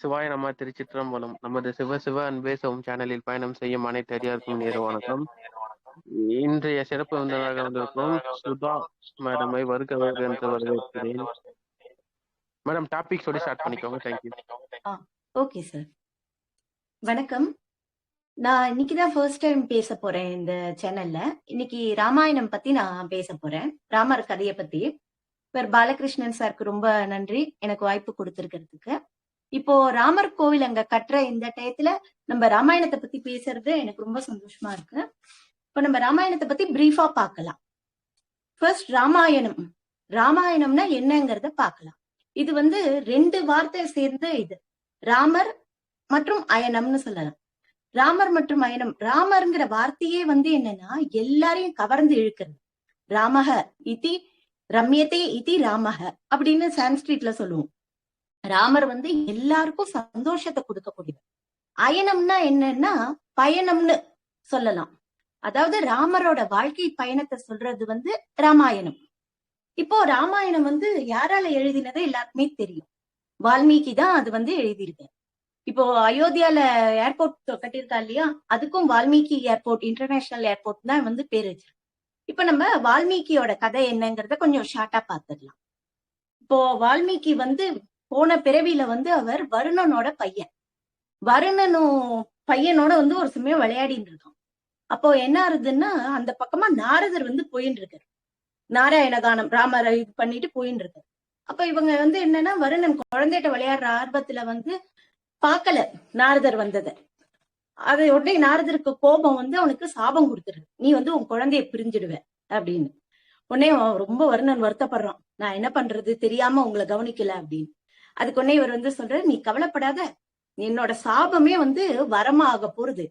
சிவாய நம திருச்சிற்றம்பலம். நமது சிவ சிவ அன்பே சிவம் சேனலில் பயணம் செய்யும் அனைத்து அடியாருக்கும் நேரு வணக்கம். இன்றைய சிறப்பு விருந்தினராக வந்திருக்கும் சுதா மேடமை வருக வருக என்று வரவேற்கிறேன். மேடம் டாபிக் சொல்லி ஸ்டார்ட் பண்ணிக்கோங்க. தேங்க்யூ. ஓகே சார், வணக்கம். நான் இன்னைக்குதான் ஃபர்ஸ்ட் டைம் பேச போறேன் இந்த சேனல்ல. இன்னைக்கு ராமாயணம் பத்தி நான் பேச போறேன், ராமர் கதையை பத்தி. சார் பாலகிருஷ்ணன் சாருக்கு ரொம்ப நன்றி எனக்கு வாய்ப்பு கொடுத்திருக்கிறதுக்கு. இப்போ ராமர் கோவில் அங்க கட்டுற இந்த டயத்துல நம்ம ராமாயணத்தை பத்தி பேசுறது எனக்கு ரொம்ப சந்தோஷமா இருக்கு. இப்போ நம்ம ராமாயணத்தை பத்தி பிரீஃபா பார்க்கலாம். ஃபர்ஸ்ட் ராமாயணம்னா என்னங்கிறத பார்க்கலாம். இது ரெண்டு வார்த்தை சேர்ந்து இது ராமர் மற்றும் அயனம்னு சொல்லலாம். ராமர் மற்றும் அயனம். ராமர்ங்கிற வார்த்தையே என்னன்னா எல்லாரையும் கவர்ந்து இழுக்கிறது. ராமக இதி ரம்யத்தே இதி ராமக அப்படின்னு சான்ஸ்கிரிட்ல சொல்லுவோம். ராமர் எல்லாருக்கும் சந்தோஷத்தை கொடுக்கக்கூடியது. அயனம்னா என்னன்னா பயணம்னு சொல்லலாம். அதாவது ராமரோட வாழ்க்கை பயணத்தை சொல்றது ராமாயணம். இப்போ ராமாயணம் யாரால எழுதினதை எல்லாருக்குமே தெரியும். வால்மீகி தான் அது எழுதியிருக்காரு. இப்போ அயோத்தியால ஏர்போர்ட் கட்டியிருக்கா இல்லையா, அதுக்கும் வால்மீகி ஏர்போர்ட், இன்டர்நேஷனல் ஏர்போர்ட் தான் பேரு வச்சு. இப்ப நம்ம வால்மீகியோட கதை என்னங்கிறத கொஞ்சம் ஷார்ட்டா பாத்துடலாம். இப்போ வால்மீகி போன பிறவியில அவர் வருணனோட பையன். வருணனும் பையனோட ஒரு சமயம் விளையாடிட்டு இருக்கான். அப்போ என்ன ஆகுதுன்னா அந்த பக்கமா நாரதர் போயின்னு இருக்காரு. நாராயண கானம் ராமரை இது பண்ணிட்டு போயின்னு இருக்காரு. அப்ப இவங்க என்னன்னா வருணன் குழந்தைகிட்ட விளையாடுற ஆர்வத்துல பார்க்கல நாரதர் வந்ததை. அதை உடனே நாரதருக்கு கோபம் அவனுக்கு சாபம் கொடுத்துரு, நீ உன் குழந்தைய பிரிஞ்சிடுவ அப்படின்னு. உடனே ரொம்ப வருணன் வருத்தப்படுறான், நான் என்ன பண்றது தெரியாம உங்களை கவனிக்கல அப்படின்னு. அதுக்கு உடனே இவர் சொல்ற, நீ கவலைப்படாத, என்னோட சாபமே வரமா ஆக போறது.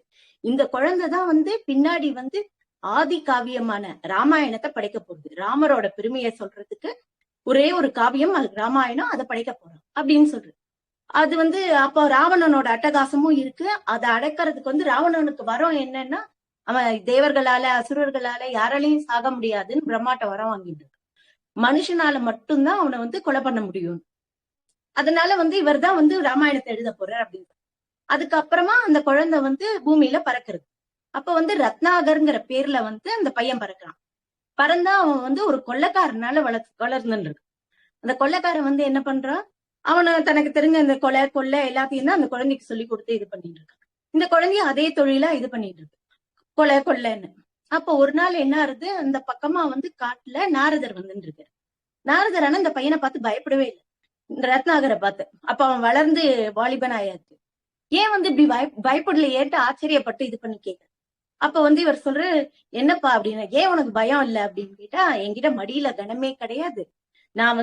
இந்த குழந்தைதான் பின்னாடி ஆதி காவியமான ராமாயணத்தை படைக்க போகுது. ராமரோட பெருமையை சொல்றதுக்கு ஒரே ஒரு காவியம் ராமாயணம், அதை படைக்க போறோம் அப்படின்னு சொல்ற. அது அப்போ ராவணனோட அட்டகாசமும் இருக்கு. அதை அடக்கிறதுக்கு ராவணனுக்கு வரம் என்னன்னா, அவன் தேவர்களால அசுரர்களால யாராலையும் சாக முடியாதுன்னு பிரம்மாட்ட வரம் வாங்கிட்டு இருக்கு. மனுஷனால மட்டும்தான் அவனை கொலை பண்ண முடியும். அதனால இவர் தான் ராமாயணத்தை எழுத போறார் அப்படின்னு. அதுக்கப்புறமா அந்த குழந்தை பூமியில பறக்குறது. அப்ப ரத்னாகர்ங்கிற பேர்ல அந்த பையன் பறக்கிறான். பறந்தா அவன் ஒரு கொள்ளைக்காரனால வளர்ந்துன்னு இருக்கு. அந்த கொள்ளைக்காரன் என்ன பண்றான், அவனை தனக்கு தெரிஞ்ச இந்த கொள்ளை எல்லாத்தையும் தான் அந்த குழந்தைக்கு சொல்லி கொடுத்து இது பண்ணிட்டு இருக்கான். இந்த குழந்தைய அதே தொழிலா இது பண்ணிட்டு இருக்கு, கொள்ளைன்னு. அப்ப ஒரு நாள் என்ன ஆறுது, அந்த பக்கமா காட்டுல நாரதர் வந்துட்டு இருக்காரு. நாரதர் ஆனா இந்த பையனை பார்த்து பயப்படவே இல்லை, ரத்னாகரை பார்த்து. அப்ப அவன் வளர்ந்து வாலிபன் ஆயாச்சு. ஏன் இப்படி பயப்படலையேட்டு ஆச்சரியப்பட்டு இது பண்ணி கேட்க. அப்ப இவர் சொல்ற, என்னப்பா அப்படின்னா, ஏன் உனக்கு பயம் இல்லை அப்படின்னு கேட்டா, என்கிட்ட மடியில கனமே கிடையாது, நான்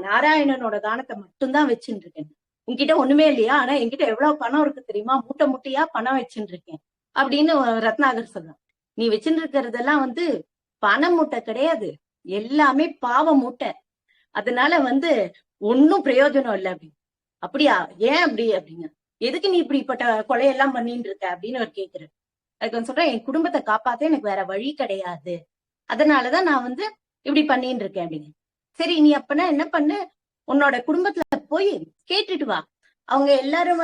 நாராயணனோட கானத்தை மட்டும்தான் வச்சுட்டு இருக்கேன். உன்கிட்ட ஒண்ணுமே இல்லையா, ஆனா என்கிட்ட எவ்வளவு பணம் இருக்கு தெரியுமா, மூட்டை மூட்டையா பணம் வச்சுட்டு இருக்கேன் அப்படின்னு ரத்னாகர் சொல்றான். நீ வச்சுட்டு இருக்கிறதெல்லாம் பண மூட்டை கிடையாது, எல்லாமே பாவ மூட்டை, அதனால ஒன்னும் பிரயோஜனம் இல்லை அப்படின்னு. அப்படியா, ஏன் அப்படி அப்படிங்க, எதுக்கு நீ இப்படிப்பட்ட கொலையெல்லாம் பண்ணிட்டு இருக்க அப்படின்னு அவர் கேட்கிறாரு. அதுக்கு சொல்றேன், என் குடும்பத்தை காப்பாத்த எனக்கு வேற வழி கிடையாது, அதனாலதான் நான் இப்படி பண்ணிட்டு இருக்கேன் அப்படின்னு. சரி, நீ அப்பனா என்ன பண்ணு, உன்னோட குடும்பத்துல போய் கேட்டுட்டு வா, அவங்க எல்லாரும்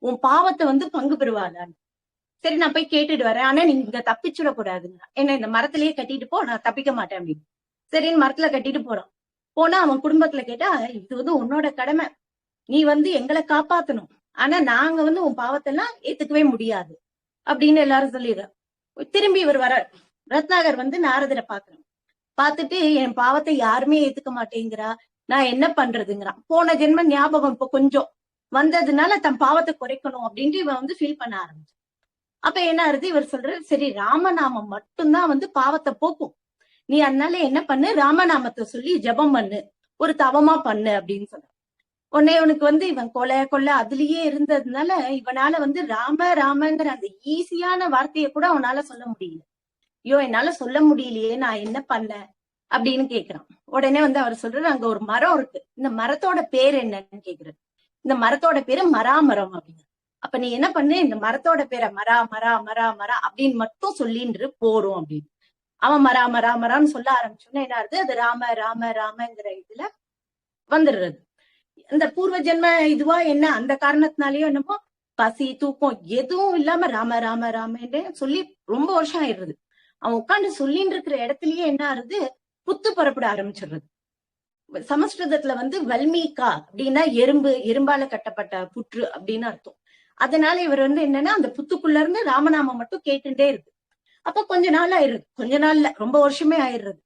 உன் பாவத்தை பங்கு பெறுவாளான்னு. சரி, நான் போய் கேட்டுட்டு வரேன், ஆனா நீங்க இங்க தப்பிச்சுடக்கூடாதுங்க, என்ன இந்த மரத்திலேயே கட்டிட்டு போ, நான் தப்பிக்க மாட்டேன் அப்படின்னு. சரின்னு மரத்துல கட்டிட்டு போறான். போனா அவன் குடும்பத்துல கேட்டா, இது உன்னோட கடமை, நீ எங்களை காப்பாத்தணும், ஆனா நாங்க உன் பாவத்தெல்லாம் ஏத்துக்கவே முடியாது அப்படின்னு எல்லாரும் சொல்லிடுற. திரும்பி இவர் வர, ரத்னாகர் நாரதரை பாக்குறான். பார்த்துட்டு, என் பாவத்தை யாருமே ஏத்துக்க மாட்டேங்கிறா, நான் என்ன பண்றதுங்கிறான். போன ஜென்ம ஞாபகம் இப்ப கொஞ்சம் வந்ததுனால தன் பாவத்தை குறைக்கணும் அப்படின்ட்டு இவன் ஃபீல் பண்ண ஆரம்பிச்சு. அப்ப என்ன ஆகுது, இவர் சொல்ற, சரி ராமநாமம் மட்டும்தான் பாவத்தை போக்கும், நீ அதனால என்ன பண்ணு, ராமநாமத்தை சொல்லி ஜபம் பண்ணு, ஒரு தவமா பண்ணு அப்படின்னு சொல்ற. உடனே இவனுக்கு இவன் கொலை அதுலயே இருந்ததுனால இவனால ராமங்கிற அந்த ஈஸியான வார்த்தையை கூட அவனால சொல்ல முடியல. ஐயோ, என்னால சொல்ல முடியலையே, நான் என்ன பண்ண அப்படின்னு கேக்குறான். உடனே அவர் சொல்றாரு, அங்க ஒரு மரம் இருக்கு, இந்த மரத்தோட பேர் என்னன்னு கேக்குறாரு. இந்த மரத்தோட பேரு மராமரம் அப்படின்னு. அப்ப நீ என்ன பண்ணு, இந்த மரத்தோட பேரை மரா மரா மரா மரா அப்படின்னு மட்டும் சொல்லின்று போறோம் அப்படின்னு. அவன் மரா மரா மரான்னு சொல்ல ஆரம்பிச்சோன்னா என்ன ஆகுது, அது ராம ராம ராமங்கிற இதுல வந்துடுறது. இந்த பூர்வ ஜென்ம இதுவா என்ன அந்த காரணத்தினாலயோ என்னமோ பசி தூக்கம் எதுவும் இல்லாம ராம ராம ராமன்னு சொல்லி ரொம்ப வருஷம் ஆயிடுறது. அவன் உட்காந்து சொல்லிட்டு இருக்கிற இடத்துலயே என்ன ஆறுது, புத்து புறப்பட ஆரம்பிச்சிடுறது. சமஸ்கிருதத்துல வல்மீகா அப்படின்னா எறும்பு, எறும்பால கட்டப்பட்ட புற்று அப்படின்னு அர்த்தம். அதனால இவர் என்னன்னா அந்த புத்துக்குள்ள இருந்து ராமநாமம் மட்டும் கேட்டுட்டே இருக்கு. அப்ப கொஞ்ச நாள் ஆயிடுது, கொஞ்ச நாள்ல ரொம்ப வருஷமே ஆயிடுறது.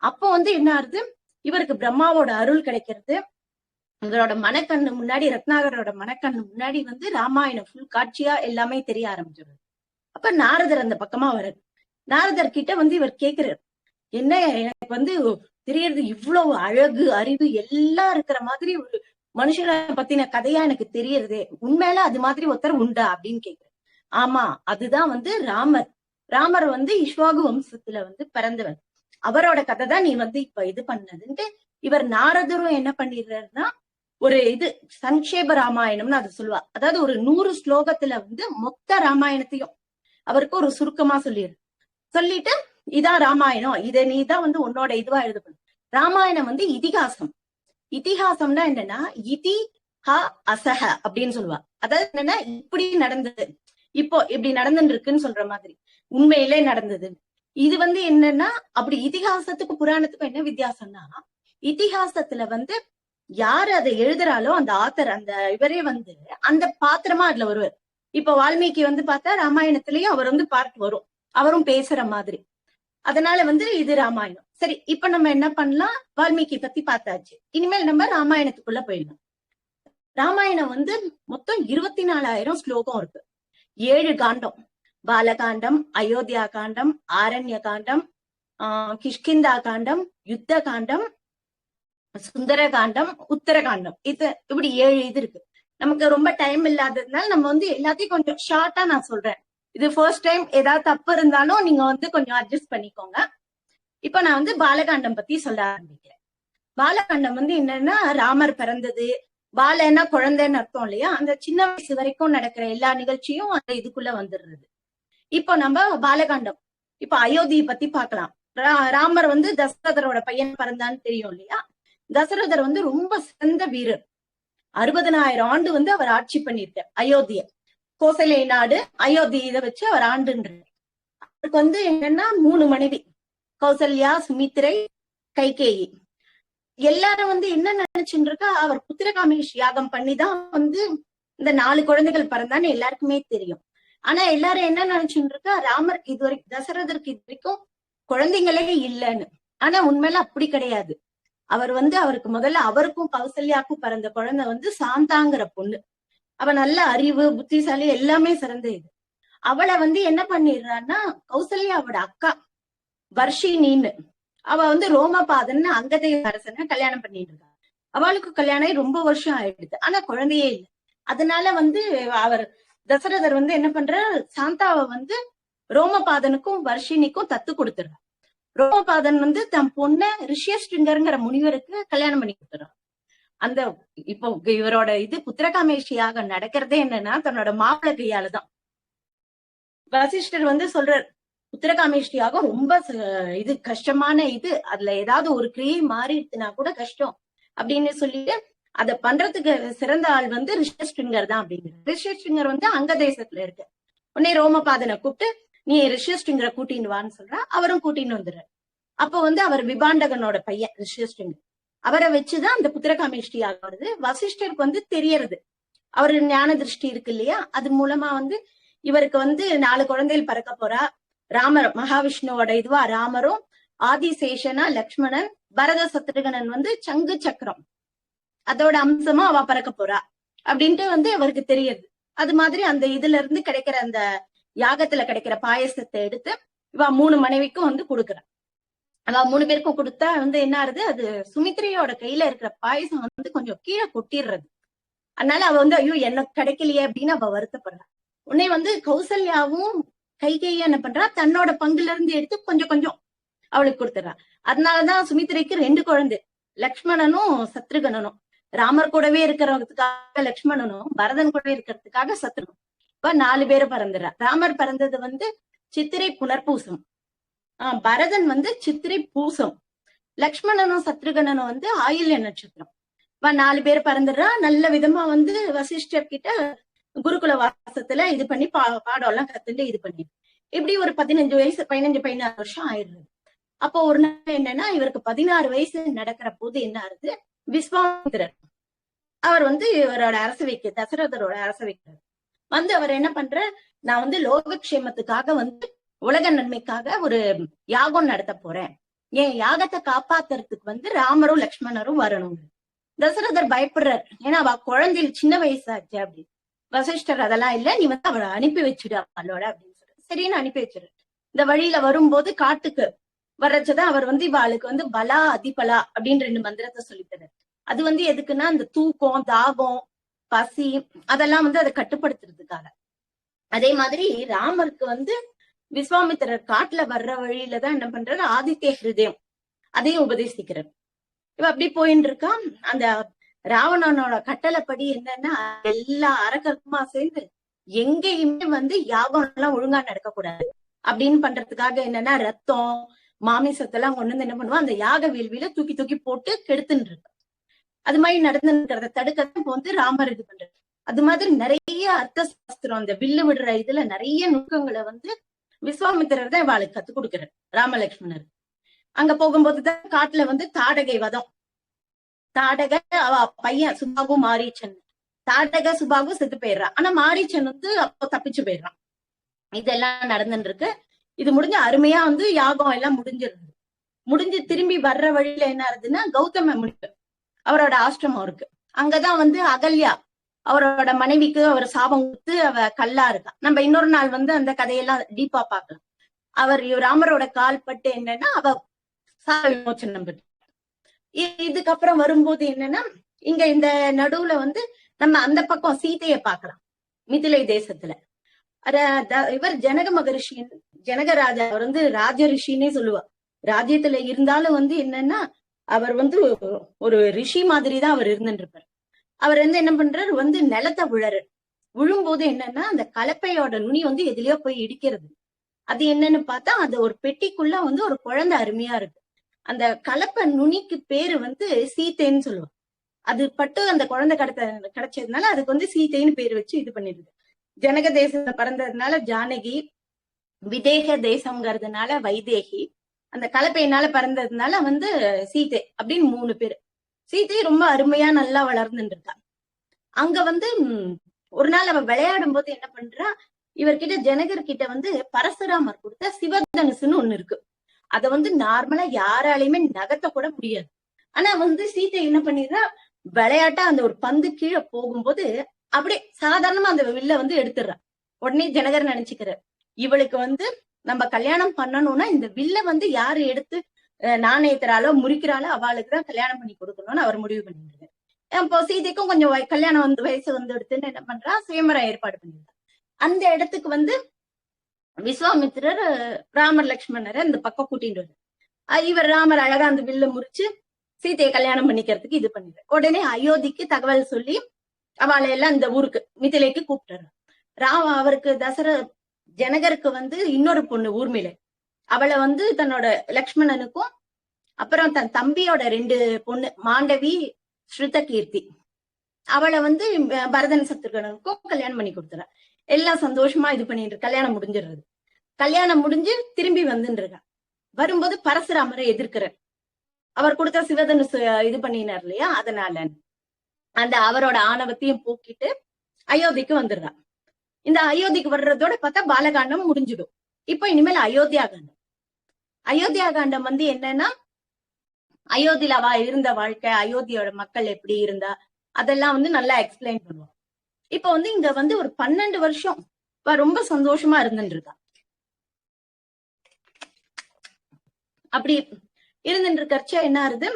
அப்போ என்ன ஆறுது, இவருக்கு பிரம்மாவோட அருள் கிடைக்கிறது. இவரோட மனக்கண்ணு முன்னாடி, ரத்னாகரோட மனக்கண்ணு முன்னாடி ராமாயணம் ஃபுல் காட்சியா எல்லாமே தெரிய ஆரம்பிச்சிடுது. அப்ப நாரதர் அந்த பக்கமா வர்றது. நாரதர் கிட்ட இவர் கேக்குறாரு, என்ன எனக்கு தெரியறது இவ்வளவு அழகு அறிவு எல்லாம் இருக்கிற மாதிரி ஒரு மனுஷனை பத்தின கதையா எனக்கு தெரியறதே, உண்மையில அது மாதிரி ஒருத்தர் உண்டா அப்படின்னு கேக்குறாரு. ஆமா, அதுதான் ராமர். ராமர் இஷ்வாகு வம்சத்துல பிறந்தவர். அவரோட கதை தான் நீ இப்ப இது பண்ணதுன்ட்டு இவர் நாரதரும் என்ன பண்ணிடுறாருன்னா, ஒரு சங்கேப ராமாயணம்னு அது சொல்லுவா. அதாவது ஒரு 100 ஸ்லோகத்துல மொத்த ராமாயணத்தையும் அவருக்கு ஒரு சுருக்கமா சொல்லிட்டு இதான் ராமாயணம், இதை நீ தான் உன்னோட இதுவா எழுதணும். ராமாயணம் இதிகாசம். இதிகாசம்னா என்னன்னா இதி ஹ அசஹ அப்படின்னு சொல்லுவா. அதாவது என்னன்னா இப்படி நடந்தது, இப்போ இப்படி நடந்துட்டு இருக்குன்னு சொல்ற மாதிரி, உண்மையிலே நடந்தது. இது என்னன்னா அப்படி இதிகாசத்துக்கு புராணத்துக்கும் என்ன வித்தியாசம்னா, இதிகாசத்துல யாரு அதை எழுதுறாலோ அந்த ஆத்தர், அந்த இவரே அந்த பாத்திரமா அதுல வருவார். இப்ப வால்மீகி பார்த்தா ராமாயணத்திலயும் அவர் பார்ட் வரும், அவரும் பேசுற மாதிரி. அதனால இது ராமாயணம். சரி, இப்ப நம்ம என்ன பண்ணலாம், வால்மீகி பத்தி பார்த்தாச்சு. இனிமேல் நம்ம ராமாயணத்துக்குள்ள போயிடலாம். ராமாயணம் மொத்தம் 24,000 ஸ்லோகம் இருக்கு. 7 காண்டம், பாலகாண்டம், அயோத்தியா காண்டம், ஆரண்ய காண்டம், கிஷ்கிந்தா காண்டம், யுத்த காண்டம், சுந்தர காண்டம், உத்தரகாண்டம். இப்படி 7 இது இருக்கு. நமக்கு ரொம்ப டைம் இல்லாததுனால நம்ம எல்லாத்தையும் கொஞ்சம் ஷார்ட்டா நான் சொல்றேன். இது ஃபர்ஸ்ட் டைம், ஏதாவது தப்பு இருந்தாலும் நீங்க கொஞ்சம் அட்ஜஸ்ட் பண்ணிக்கோங்க. இப்ப நான் பாலகாண்டம் பத்தி சொல்ல ஆரம்பிக்கிறேன். பாலகாண்டம் என்னன்னா ராமர் பிறந்தது, பாலன்னா குழந்தைன்னு அர்த்தம் இல்லையா, அந்த சின்ன வயசு வரைக்கும் நடக்கிற எல்லா நிகழ்ச்சியும் அந்த இதுக்குள்ள வந்துடுறது. இப்போ நம்ம பாலகாண்டம், இப்ப அயோத்தியை பத்தி பார்க்கலாம். ராமர் தசரதரோட பையன் பிறந்தான்னு தெரியும் இல்லையா. தசரதர் ரொம்ப சிறந்த வீரர். 60,000 ஆண்டு அவர் ஆட்சி பண்ணிருக்கார் அயோத்திய. கோசலை நாடு அயோத்தி இதை வச்சு அவர் ஆண்டுன்றார். அவருக்கு என்னன்னா 3 மனைவி, கௌசல்யா, சுமித்திரை, கைகேயி. எல்லாரும் என்ன நினைச்சுட்டு இருக்கா, அவர் புத்திரகாமேஷ் யாகம் பண்ணிதான் இந்த 4 குழந்தைகள் பிறந்தான்னு எல்லாருக்குமே தெரியும். ஆனா எல்லாரும் என்ன நினைச்சுட்டு இருக்கா, ராமருக்கு இது வரைக்கும், தசரதருக்கு இது வரைக்கும் குழந்தைங்களே இல்லைன்னு. ஆனா உண்மையில அப்படி கிடையாது. அவர் அவருக்கு முதல்ல அவருக்கும் கௌசல்யாவுக்கும் பிறந்த குழந்தை சாந்தாங்கிற பொண்ணு. அவ நல்ல அறிவு, புத்திசாலி, எல்லாமே சிறந்த இது. அவளை என்ன பண்ணிடுறான்னா, கௌசல்யாவோட அக்கா வர்ஷினின்னு, அவ ரோமபாதன்னு அங்கதை அரசனை கல்யாணம் பண்ணிட்டு இருக்கா. அவளுக்கு கல்யாணம் ரொம்ப வருஷம் ஆயிடுது, ஆனா குழந்தையே இல்லை. அதனால அவர் தசரதர் என்ன பண்ற, சாந்தாவை ரோமபாதனுக்கும் வர்ஷினிக்கும் தத்து கொடுத்துடுறார். ரோமபாதன் தன் பொண்ண ரிஷியஸ்டிங்கர்ங்கிற முனிவருக்கு கல்யாணம் பண்ணி கொடுத்துறான். அந்த இப்போ இவரோட புத்திரகாமேஷியாக நடக்கிறதே என்னன்னா தன்னோட மாப்பிள்ளை கையாலதான். வசிஷ்டர் சொல்றார், புத்திரகாமேஷ்டியாக ரொம்ப கஷ்டமான அதுல ஏதாவது ஒரு கிரியை மாறிடுச்சுன்னா கூட கஷ்டம் அப்படின்னு சொல்லிட்டு அதை பண்றதுக்கு சிறந்த ஆள் ரிஷியஸ்டிங்கர் தான் அப்படிங்கிற. ரிஷியஸ்டிங்கர் அங்க தேசத்துல இருக்கு. உடனே ரோமபாதனை கூப்பிட்டு, நீ ரிஷியஸ்டிங்கரை கூட்டின்னு வான்னு சொல்ற. அவரும் கூட்டின்னு வந்துடுறாரு. அப்போ அவர் விபாண்டகனோட பையன் ரிஷியஸ்டிங்கர். அவரை வச்சுதான் அந்த புத்திரகாமேஷ்டி ஆகிறது. வசிஷ்டருக்கு தெரியறது, அவரு ஞான திருஷ்டி இருக்கு இல்லையா, அது மூலமா இவருக்கு 4 குழந்தைகள் பிறக்க போறா. ராமர் மகாவிஷ்ணுவோட இதுவா ராமரும், ஆதிசேஷனா லக்ஷ்மணன், பரத சத்ருகனன் சங்கு சக்கரம் அதோட அம்சமா அவ பிறக்க போறா அப்படின்ட்டு அவருக்கு தெரியுது. அது மாதிரி அந்த இதுல இருந்து கிடைக்கிற அந்த யாகத்துல கிடைக்கிற பாயசத்தை எடுத்து இவ 3 மனைவிக்கும் கொடுக்குறான். அவ 3 பேருக்கும் கொடுத்தா என்ன ஆறுது, அது சுமித்ரையோட கையில இருக்கிற பாயசம் கொஞ்சம் கீழே கொட்டிடுறது. அதனால அவ ஐயோ எனக்கு கிடைக்கலையே அப்படின்னு அவ வருத்தப்படுறா. உடனே கௌசல்யாவும் கைகையும் என்ன பண்றா, தன்னோட பங்குல இருந்து எடுத்து கொஞ்சம் கொஞ்சம் அவளுக்கு கொடுத்துறா. அதனாலதான் சுமித்திரைக்கு 2 குழந்தை, லக்ஷ்மணனும் சத்ருகனனும். ராமர் கூடவே இருக்கிறதுக்காக லக்ஷ்மணனும், பரதன் கூடவே இருக்கிறதுக்காக சத்ருகனும். இப்ப 4 பேரும் பிறந்துடுறா. ராமர் பிறந்தது சித்திரை புனர்பூசம், பரதன் சித்திரை பூசம், லக்ஷ்மணனும் சத்ருகனனும் ஆயில்ய நட்சத்திரம். 4 பேர் பிறந்துடுறா. நல்ல விதமா வந்து வசிஷ்டர் கிட்ட குருகுல வாசத்துல இது பண்ணி பாடம் எல்லாம் கத்துட்டு இது பண்ணி இப்படி ஒரு 15 வயசு 16 வருஷம் ஆயிடுது. அப்போ ஒரு நாள் என்னன்னா, இவருக்கு 16 வயசு நடக்கிற போது என்ன ஆகுது, விஸ்வாமித்திரர் அவர் வந்து இவரோட அரசவைக்கு, தசரதரோட அரசவைக்கு வந்து அவர் என்ன பண்ற, நான் வந்து லோகக்ஷேமத்துக்காக வந்து உலக நன்மைக்காக ஒரு யாகம் நடத்த போறேன், என் யாகத்தை காப்பாத்துறதுக்கு வந்து ராமரும் லக்ஷ்மணரும் வரணும். தசரதர் பயப்படுறார், ஏன்னா அவ குழந்தையில் சின்ன வயசாச்சு அப்படி. வசிஷ்டர் அதெல்லாம் இல்ல, நீ வந்து அவளை அனுப்பி வச்சுடு அவளோட அப்படின்னு சொல்லி சரின்னு அனுப்பி வச்சிரு. இந்த வழியில வரும்போது காட்டுக்கு வர்றச்சுதான் அவர் வந்து இவாளுக்கு வந்து பலா அதிபலா அப்படின்னு 2 மந்திரத்தை சொல்லித்தரார். அது வந்து எதுக்குன்னா, அந்த தூக்கம், தாகம், பசி அதெல்லாம் வந்து அதை கட்டுப்படுத்துறதுக்காக. அதே மாதிரி ராமருக்கு வந்து விஸ்வாமித்திரர் காட்டுல வர்ற வழியில தான் என்ன பண்றாரு, ஆதித்ய ஹிருதயம் அதையும் உபதேசிக்கிறார். இவ அப்படி போயின்னு இருக்கா. அந்த ராவணனோட கட்டளைப்படி என்னன்னா, எல்லா அரக்கருக்குமா சேர்ந்து எங்கேயுமே வந்து யாகம் எல்லாம் ஒழுங்கா நடக்கக்கூடாது அப்படின்னு பண்றதுக்காக என்னன்னா, ரத்தம் மாமிசத்தெல்லாம் கொண்டு வந்து என்ன பண்ணுவான், அந்த யாக வேள்வியில தூக்கி தூக்கி போட்டு கெடுத்துன்னு இருக்கு. அது மாதிரி நடந்துக்கிறத தடுக்க இப்போ வந்து ராமர் இது பண்றாரு. அது மாதிரி நிறைய அர்த்த சாஸ்திரம், அந்த வில்லு விடுற இதுல நிறைய நுட்பங்களை வந்து விஸ்வாமித்திரர் தான் இவாளுக்கு கத்துக் கொடுக்கிறார் ராமலட்சுமணர். அங்க போகும்போதுதான் காட்டுல வந்து தாடகை வதம், தாடக அவ பையன் சுபாகு மாரீச்சன், தாடக சுபாகு செத்து போயிடுறான். ஆனா மாரீச்சன் வந்து அப்போ தப்பிச்சு போயிடுறான். இதெல்லாம் நடந்துட்டு இருக்கு. இது முடிஞ்ச அருமையா வந்து யாகம் எல்லாம் முடிஞ்சிருது. முடிஞ்சு திரும்பி வர்ற வழியில என்ன ஆகுதுன்னா, கௌதம முனிவர் அவரோட ஆசிரமம் இருக்கு. அங்கதான் வந்து அகல்யா அவரோட மனைவிக்கு அவர் சாபம் கொடுத்து அவ கல்லா இருக்கா. நம்ம இன்னொரு நாள் வந்து அந்த கதையெல்லாம் டீப்பா பார்க்கலாம். அவர் ராமரோட கால் பட்டு என்னன்னா அவ சாப விமோச்சனம் பெற்று. இதுக்கப்புறம் வரும்போது என்னன்னா, இங்க இந்த நடுவுல வந்து நம்ம அந்த பக்கம் சீதையை பார்க்கலாம். மிதிலை தேசத்துல இவர் ஜனக மகரிஷி, ஜனகராஜா அவர் வந்து ராஜ ரிஷின்னே சொல்லுவார். ராஜ்யத்துல இருந்தாலும் வந்து என்னன்னா, அவர் வந்து ஒரு ரிஷி மாதிரி தான் அவர் இருந்துட்டு இருப்பார். அவர் வந்து என்ன பண்றாரு, வந்து நிலத்தை விழும்போது என்னன்னா, அந்த கலப்பையோட நுனி வந்து எதுலயோ போய் இடிக்கிறது. அது என்னன்னு பார்த்தா, அது ஒரு பெட்டிக்குள்ள வந்து ஒரு குழந்தை அருமையா இருக்கு. அந்த கலப்பை நுனிக்கு பேரு வந்து சீத்தைன்னு சொல்லுவாங்க. அது பட்டு அந்த குழந்தை கிடைச்சதுனால அதுக்கு வந்து சீத்தைன்னு பேரு வச்சு இது பண்ணிடுது. ஜனக தேசத்துல பிறந்ததுனால ஜானகி, விதேக தேசம்ங்கிறதுனால வைதேகி, அந்த கலப்பையினால பிறந்ததுனால வந்து சீதை அப்படின்னு 3 பேரு. சீதை ரொம்ப அருமையா நல்லா வளர்ந்துட்டு இருக்கா. அங்க வந்து ஒரு நாள் அவ விளையாடும் போது என்ன பண்றா, இவர்கிட்ட ஜனகர்கிட்ட வந்து பரசுராமர் கொடுத்த சிவதனுசுன்னு ஒண்ணு இருக்கு. அத வந்து நார்மலா யாராலையுமே நகர்த்த கூட முடியாது. ஆனா வந்து சீதை என்ன பண்ணிடுறா, விளையாட்டா அந்த ஒரு பந்து கீழே போகும்போது அப்படியே சாதாரணமா அந்த வில்ல வந்து எடுத்துடுறா. உடனே ஜனகர் நினைச்சுக்கிறார், இவளுக்கு வந்து நம்ம கல்யாணம் பண்ணணும்னா இந்த வில்ல வந்து யாரு எடுத்து நாணயத்தினாலோ முறிக்கிறாளோ அவளுக்கு தான் கல்யாணம் பண்ணி கொடுக்கணும்னு அவர் முடிவு பண்ணிடுறாரு. இப்போ சீதைக்கும் கொஞ்சம் கல்யாணம் வந்து வயசு வந்து எடுத்துன்னு என்ன பண்றா, சுயம்பரம் ஏற்பாடு பண்ணிடுறா. அந்த இடத்துக்கு வந்து விஸ்வாமித்திரர் ராமர் லக்ஷ்மணரை இந்த பக்கம் கூட்டிட்டு வர்றாரு. இவர் ராமர் அழகா அந்த வில்ல முறிச்சு சீதையை கல்யாணம் பண்ணிக்கிறதுக்கு இது பண்ணிடுறாரு. உடனே அயோத்திக்கு தகவல் சொல்லி அவளை எல்லாம் இந்த ஊருக்கு மிதிலைக்கு கூப்பிட்டுறாரு. அவருக்கு ஜனகருக்கு வந்து இன்னொரு பொண்ணு ஊர்மிளை, அவளை வந்து தன்னோட லக்ஷ்மணனுக்கும் அப்புறம் தன் தம்பியோட 2 பொண்ணு மாண்டவி, ஸ்ருதகீர்த்தி, அவளை வந்து பரதன் சத்ருகனுக்கும் கல்யாணம் பண்ணி கொடுத்துறா. எல்லாம் சந்தோஷமா இது பண்ணிட்டு கல்யாணம் முடிஞ்சிடுறது. கல்யாணம் முடிஞ்சு திரும்பி வந்துட்டு இருக்கா. வரும்போது பரசுராமரை எதிர்க்கிறார். அவர் கொடுத்த சிவதனுசு இது பண்ணினார் இல்லையா, அதனால அந்த அவரோட ஆணவத்தையும் போக்கிட்டு அயோத்திக்கு வந்துடுறா. இந்த அயோத்திக்கு வர்றதோட பார்த்தா பாலகாண்டம் முடிஞ்சிடும். இப்ப இனிமேல் அயோத்தியா காண்டம். அயோத்தியா காண்டம் வந்து என்னன்னா, அயோத்தியில அவ இருந்த வாழ்க்கை, அயோத்தியோட மக்கள் எப்படி இருந்தா அதெல்லாம் வந்து நல்லா எக்ஸ்பிளைன் பண்ணுவோம். இப்ப வந்து இங்க வந்து ஒரு 12 வருஷம் ரொம்ப சந்தோஷமா இருந்துட்டு இருக்கா. அப்படி இருந்துட்டு இருக்கச்ச என்ன ஆகுது,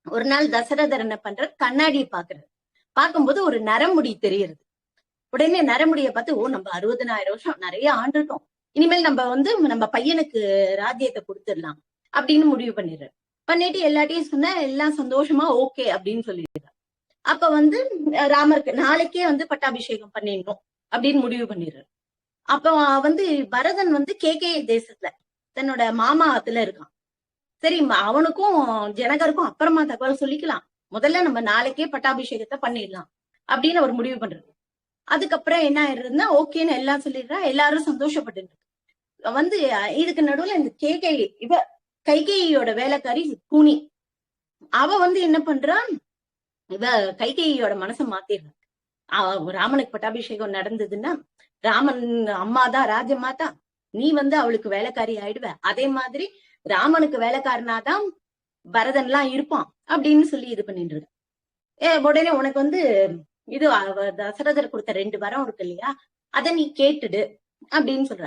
ஒரு நாள் தசரதர் என்ன பண்றார், கண்ணாடியை பாக்குறாரு. பார்க்கும்போது ஒரு நரமுடி தெரியுது. உடனே நரமுடிய பார்த்து, ஓ நம்ம 60,000 வருஷம் நிறைய ஆண்டுட்டோம், இனிமேல் நம்ம வந்து நம்ம பையனுக்கு ராஜ்யத்தை கொடுத்துடலாம் அப்படின்னு முடிவு பண்ணிடுறாரு. பண்ணிட்டு எல்லாத்தையும் சொன்னா எல்லாம் சந்தோஷமா ஓகே அப்படின்னு சொல்லிடுறாரு. அப்ப வந்து ராமருக்கு நாளைக்கே வந்து பட்டாபிஷேகம் பண்ணிடணும் அப்படின்னு முடிவு பண்ணிடுறாரு. அப்ப வந்து பரதன் வந்து கேகே தேசத்துல தன்னோட மாமா ஆத்துல இருக்கான். சரி அவனுக்கும் ஜனகருக்கும் அப்புறமா தகவல் சொல்லிக்கலாம், முதல்ல நம்ம நாளைக்கே பட்டாபிஷேகத்தை பண்ணிடலாம் அப்படின்னு அவர் முடிவு பண்றது. அதுக்கப்புறம் என்ன ஆயிடுறதுன்னா ஓகேன்னு எல்லாம் சொல்லிடுறா, எல்லாரும் சந்தோஷப்பட்டு வந்து இதுக்கு நடுவுல இந்த இவ கைகேயியோட வேலைக்காரி கூனி, அவ வந்து என்ன பண்றா, இவ கைகேயியோட மனசை மாத்திடுறா. ராமனுக்கு பட்டாபிஷேகம் நடந்ததுன்னா ராமன் அம்மாதான் ராஜமாதா, நீ வந்து அவளுக்கு வேலைக்காரி ஆயிடுவ, அதே மாதிரி ராமனுக்கு வேலைக்காரனாதான் பரதன் எல்லாம் இருப்பான் அப்படின்னு சொல்லி இது பண்ணிட்டு இருக்க. உடனே உனக்கு வந்து இது தசரதர் கொடுத்த 2 வரம் இருக்கு இல்லையா, அத நீ கேட்டுடு அப்படின்னு சொல்ற.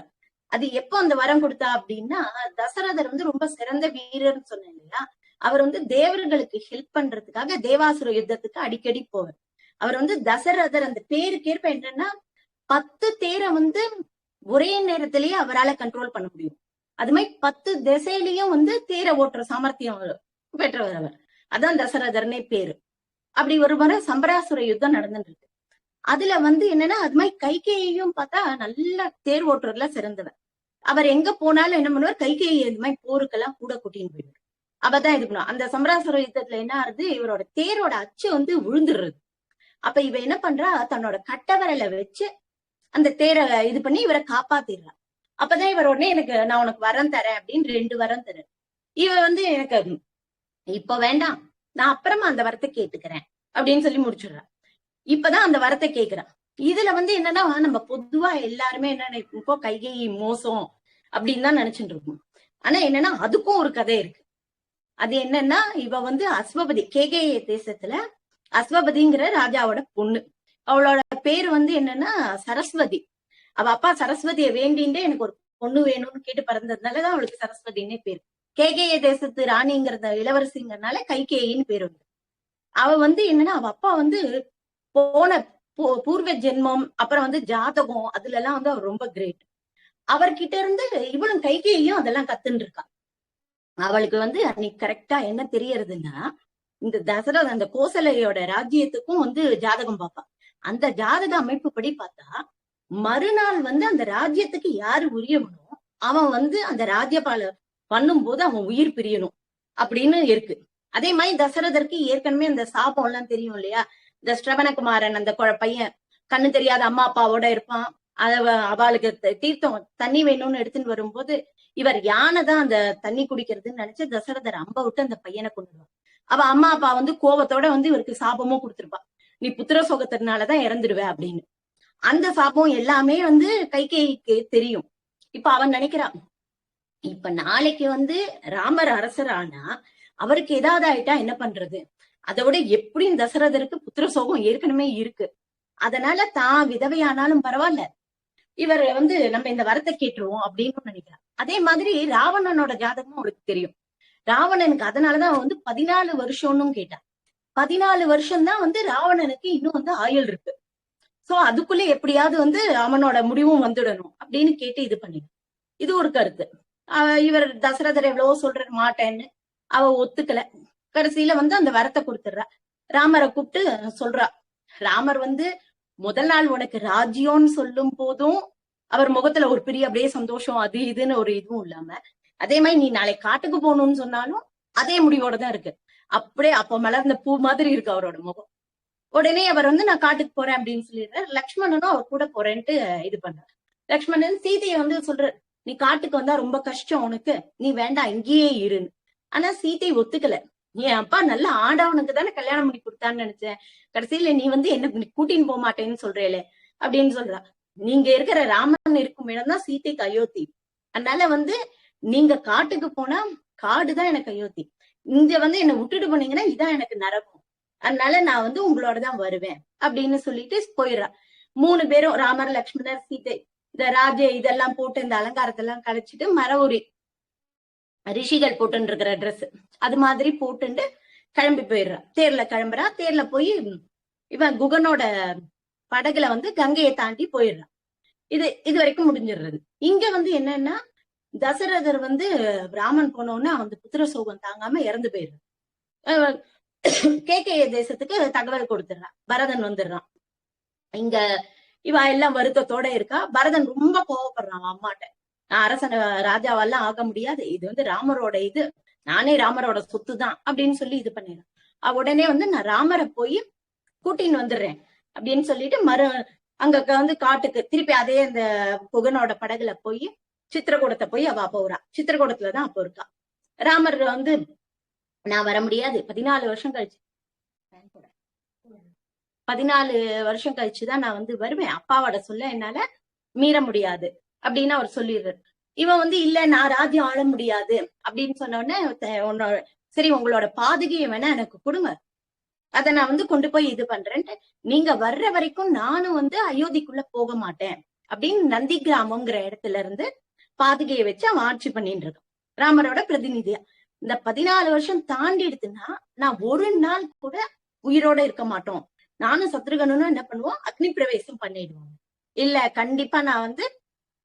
அது எப்போ அந்த வரம் கொடுத்தா அப்படின்னா, தசரதர் வந்து ரொம்ப சிறந்த வீரர்னு சொன்னேன் இல்லையா, அவர் வந்து தேவர்களுக்கு ஹெல்ப் பண்றதுக்காக தேவாசுர யுத்தத்துக்கு அடிக்கடி போவார். அவர் வந்து தசரதர் அந்த பேருக்கேற்ப என்னன்னா 10 தேரை வந்து ஒரே நேரத்திலேயே அவரால் கண்ட்ரோல் பண்ண முடியும். அது மாதிரி 10 திசையிலையும் வந்து தேரை ஓட்டுற சாமர்த்தியம் பெற்றவர் அவர். அதான் தசரதர்னே பேரு. அப்படி ஒரு முறை சம்பராசுர யுத்தம் நடந்துட்டு இருக்கு. அதுல வந்து என்னன்னா அது மாதிரி கைகேயையும் பார்த்தா நல்ல தேர் ஓட்டுறதுல சிறந்தவர். அவர் எங்க போனாலும் என்ன பண்ணுவார், கைகேயி இது மாதிரி போருக்கெல்லாம் கூட கூட்டின்னு போயிடுவார். அவதான் இது பண்ணுவா. அந்த சம்பராசுர யுத்தத்துல என்ன ஆகுது, இவரோட தேரோட அச்சு வந்து விழுந்துடுறது. அப்ப இவ என்ன பண்றா, தன்னோட கட்டவரலை வச்சு அந்த தேரை இது பண்ணி இவரை காப்பாத்திடுறா. அப்பதான் இவர் உடனே நான் உனக்கு வரம் தரேன் அப்படின்னு 2 வரம் தரேன். இவ வந்து எனக்கு இப்ப வேண்டாம், நான் அப்புறமா அந்த வரத்தை கேட்டுக்கிறேன் அப்படின்னு சொல்லி முடிச்சிடுறா. இப்பதான் அந்த வரத்தை கேட்கிறா. இதுல வந்து என்னன்னா நம்ம பொதுவா எல்லாருமே என்ன நினைப்போம், கைகேயி மோசம் அப்படின்னு தான் நினைச்சுட்டு இருக்கோம். ஆனா என்னன்னா அதுக்கும் ஒரு கதை இருக்கு. அது என்னன்னா, இவ வந்து அஸ்வபதி, கேகேய தேசத்துல அஸ்வபதிங்கிற ராஜாவோட பொண்ணு. அவளோட பேரு வந்து என்னன்னா சரஸ்வதி. அவ அப்பா சரஸ்வதியை வேண்டின்ட்டு எனக்கு ஒரு பொண்ணு வேணும்னு கேட்டு பிறந்ததுனாலதான் அவளுக்கு சரஸ்வதினே பேரு. கேகேய தேசத்து ராணிங்கிறத இளவரசிங்கிறதுனால கைகேயின்னு பேரு வந்து. அவ வந்து என்னன்னா அவ அப்பா வந்து போன பூர்வ ஜென்மம் அப்புறம் வந்து ஜாதகம் அதுல எல்லாம் வந்து அவர் ரொம்ப கிரேட். அவர்கிட்ட இருந்து இவளும் கைகேயும் அதெல்லாம் கத்துன்னு இருக்கா. அவளுக்கு வந்து அன்னைக்கு கரெக்டா என்ன தெரியறதுன்னா, இந்த தசரத அந்த கோசலையோட ராஜ்யத்துக்கும் வந்து ஜாதகம் பார்ப்பா. அந்த ஜாதக அமைப்பு படி பார்த்தா மறுநாள் வந்து அந்த ராஜ்யத்துக்கு யாரு உரியவனோ அவன் வந்து அந்த ராஜ்யபால பண்ணும் போது அவன் உயிர் பிரியணும் அப்படின்னு இருக்கு. அதே மாதிரி தசரதற்கு ஏற்கனவே அந்த சாபம் எல்லாம் தெரியும் இல்லையா. இந்த ஸ்ரவணகுமாரன் அந்த பையன் கண்ணு தெரியாத அம்மா அப்பாவோட இருப்பான். அவளுக்கு தீர்த்தம் தண்ணி வேணும்னு எடுத்துன்னு வரும்போது இவர் யானைதான் அந்த தண்ணி குடிக்கிறதுன்னு நினைச்சு தசரதர் அம்ப விட்டு அந்த பையனை கொண்டுருவான். அவ அம்மா அப்பா வந்து கோபத்தோட வந்து இவருக்கு சாபமும் கொடுத்துருப்பா, நீ புத்திர சோகத்தினாலதான் இறந்துடுவ அப்படின்னு. அந்த சாபம் எல்லாமே வந்து கைகேயிக்கு தெரியும். இப்ப அவன் நினைக்கிறான், இப்ப நாளைக்கு வந்து ராமர் அரசர் ஆனா அவருக்கு ஏதாவது ஆயிட்டா என்ன பண்றது, அதோட எப்படியும் தசரதருக்கு புத்திர சோகம் ஏற்கனவே இருக்கு, அதனால தான் விதவையானாலும் பரவாயில்ல, இவர் வந்து நம்ம இந்த வரத்தை கேட்டுருவோம் அப்படின்னு நினைக்கிறான். அதே மாதிரி ராவணனோட ஜாதகமும் அவருக்கு தெரியும். ராவணனுக்கு அதனாலதான் வந்து 14 வருஷம்னு கேட்டான். 14 வருஷம் தான் வந்து ராவணனுக்கு இன்னும் வந்து ஆயுள் இருக்கு. சோ அதுக்குள்ள எப்படியாவது வந்து அவனோட முடிவும் வந்துடணும் அப்படின்னு கேட்டு இது பண்ணிடு. இது ஒரு கருத்து. இவர் தசரதர் எவ்வளவோ சொல்ற மாட்டேன்னு அவ ஒத்துக்கல. கடைசியில வந்து அந்த வரத்தை கொடுத்துடுறா. ராமரை கூப்பிட்டு சொல்றா, ராமர் வந்து முதல் நாள் உனக்கு ராஜ்யம்னு சொல்லும் போதும் அவர் முகத்துல ஒரு பெரிய அப்படியே சந்தோஷம் அது இதுன்னு ஒரு இதுவும் இல்லாம, அதே மாதிரி நீ நாளை காட்டுக்கு போகணும்னு சொன்னாலும் அதே முடிவோட தான் இருக்கு. அப்படியே அப்ப மலர்ந்த பூ மாதிரி இருக்கு அவரோட முகம். உடனே அவர் வந்து நான் காட்டுக்கு போறேன் அப்படின்னு சொல்லிடுறாரு. லக்ஷ்மணனும் அவர் கூட போறேன்ட்டு இது பண்றாரு. லக்ஷ்மணன் சீதையை வந்து சொல்ற, நீ காட்டுக்கு வந்தா ரொம்ப கஷ்டம் உனக்கு, நீ வேண்டாம் இங்கேயே இருன்னு. ஆனா சீதை ஒத்துக்கல. என் அப்பா நல்ல ஆண்டவனுக்கு தானே கல்யாணம் பண்ணி கொடுத்தான்னு நினைச்சேன், கடைசியில நீ வந்து என்ன கூட்டின்னு போக மாட்டேன்னு சொல்றேல அப்படின்னு சொல்றா. நீங்க இருக்கிற ராமன் இருக்கும் இடம்தான் சீதைக்கு அயோத்தி, அதனால வந்து நீங்க காட்டுக்கு போனா காடுதான் எனக்கு அயோத்தி, இங்க வந்து என்னை விட்டுட்டு போனீங்கன்னா இதான் எனக்கு நரகம், அதனால நான் வந்து உங்களோடதான் வருவேன் அப்படின்னு சொல்லிட்டு போயிடுறா. 3 பேரும் ராமர் லக்ஷ்மணர் சீதை இந்த இதெல்லாம் போட்டு இந்த அலங்காரத்தெல்லாம் கழிச்சிட்டு மரவுரி ரிஷிகள் போட்டுன்னு இருக்கிற ட்ரெஸ் அது மாதிரி போட்டுட்டு கிளம்பி போயிடுறா. தேர்ல கிளம்புறா. தேர்ல போய் இவன் குகனோட படகுல வந்து கங்கையை தாண்டி போயிடுறான். இது வரைக்கும் முடிஞ்சிடுறது. இங்க வந்து என்னன்னா தசரதர் வந்து ராமன் போனோன்னு அவன் புத்திர சோகம் தாங்காம இறந்து போயிடுறான். கேகேய தேசத்துக்கு தகவல் கொடுத்துடுறான். பரதன் வந்துடுறான். இங்க இவ எல்லாம் வருத்தத்தோட இருக்கா. பரதன் ரொம்ப கோவப்படுறான் அம்மாட்ட, நான் அரசன் ராஜாவெல்லாம் ஆக முடியாது, இது வந்து ராமரோட இது, நானே ராமரோட சொத்து தான் அப்படின்னு சொல்லி இது பண்ணிடுறான். உடனே வந்து நான் ராமரை போய் கூட்டின்னு வந்துடுறேன் அப்படின்னு சொல்லிட்டு அங்க வந்து காட்டுக்கு திருப்பி அதே அந்த புகனோட படகுல போய் சித்திரக்கூடத்தை போய் அவ போறா. சித்திரக்கூடத்துலதான் அப்போ இருக்கா. ராமர் வந்து நான் வர முடியாது, 14 வருஷம் கழிச்சு 14 வருஷம் கழிச்சுதான் நான் வந்து வருவேன், அப்பாவோட சொல்ல என்னால மீற முடியாது அப்படின்னு அவர் சொல்லிடுறாரு. இவன் வந்து இல்ல நான் ராஜ்யம் ஆள முடியாது அப்படின்னு சொன்ன உடனே சரி உங்களோட பாதுகையை வேணா எனக்கு கொடுங்க, அதை நான் வந்து கொண்டு போய் இது பண்றேன்ட்டு, நீங்க வர்ற வரைக்கும் நானும் வந்து அயோத்திக்குள்ள போக மாட்டேன் அப்படின்னு நந்தி கிராமம்ங்கிற இடத்துல இருந்து பாதுகையை வச்சு அவன் ஆட்சி பண்ணிட்டு இருக்கான் ராமரோட பிரதிநிதியா. இந்த 14 வருஷம் தாண்டி எடுத்துன்னா நான் ஒரு நாள் கூட உயிரோட இருக்க மாட்டோம், நானும் சத்ருகனும் என்ன பண்ணுவோம், அக்னி பிரவேசம் பண்ணிடுவோம். இல்ல கண்டிப்பா நான் வந்து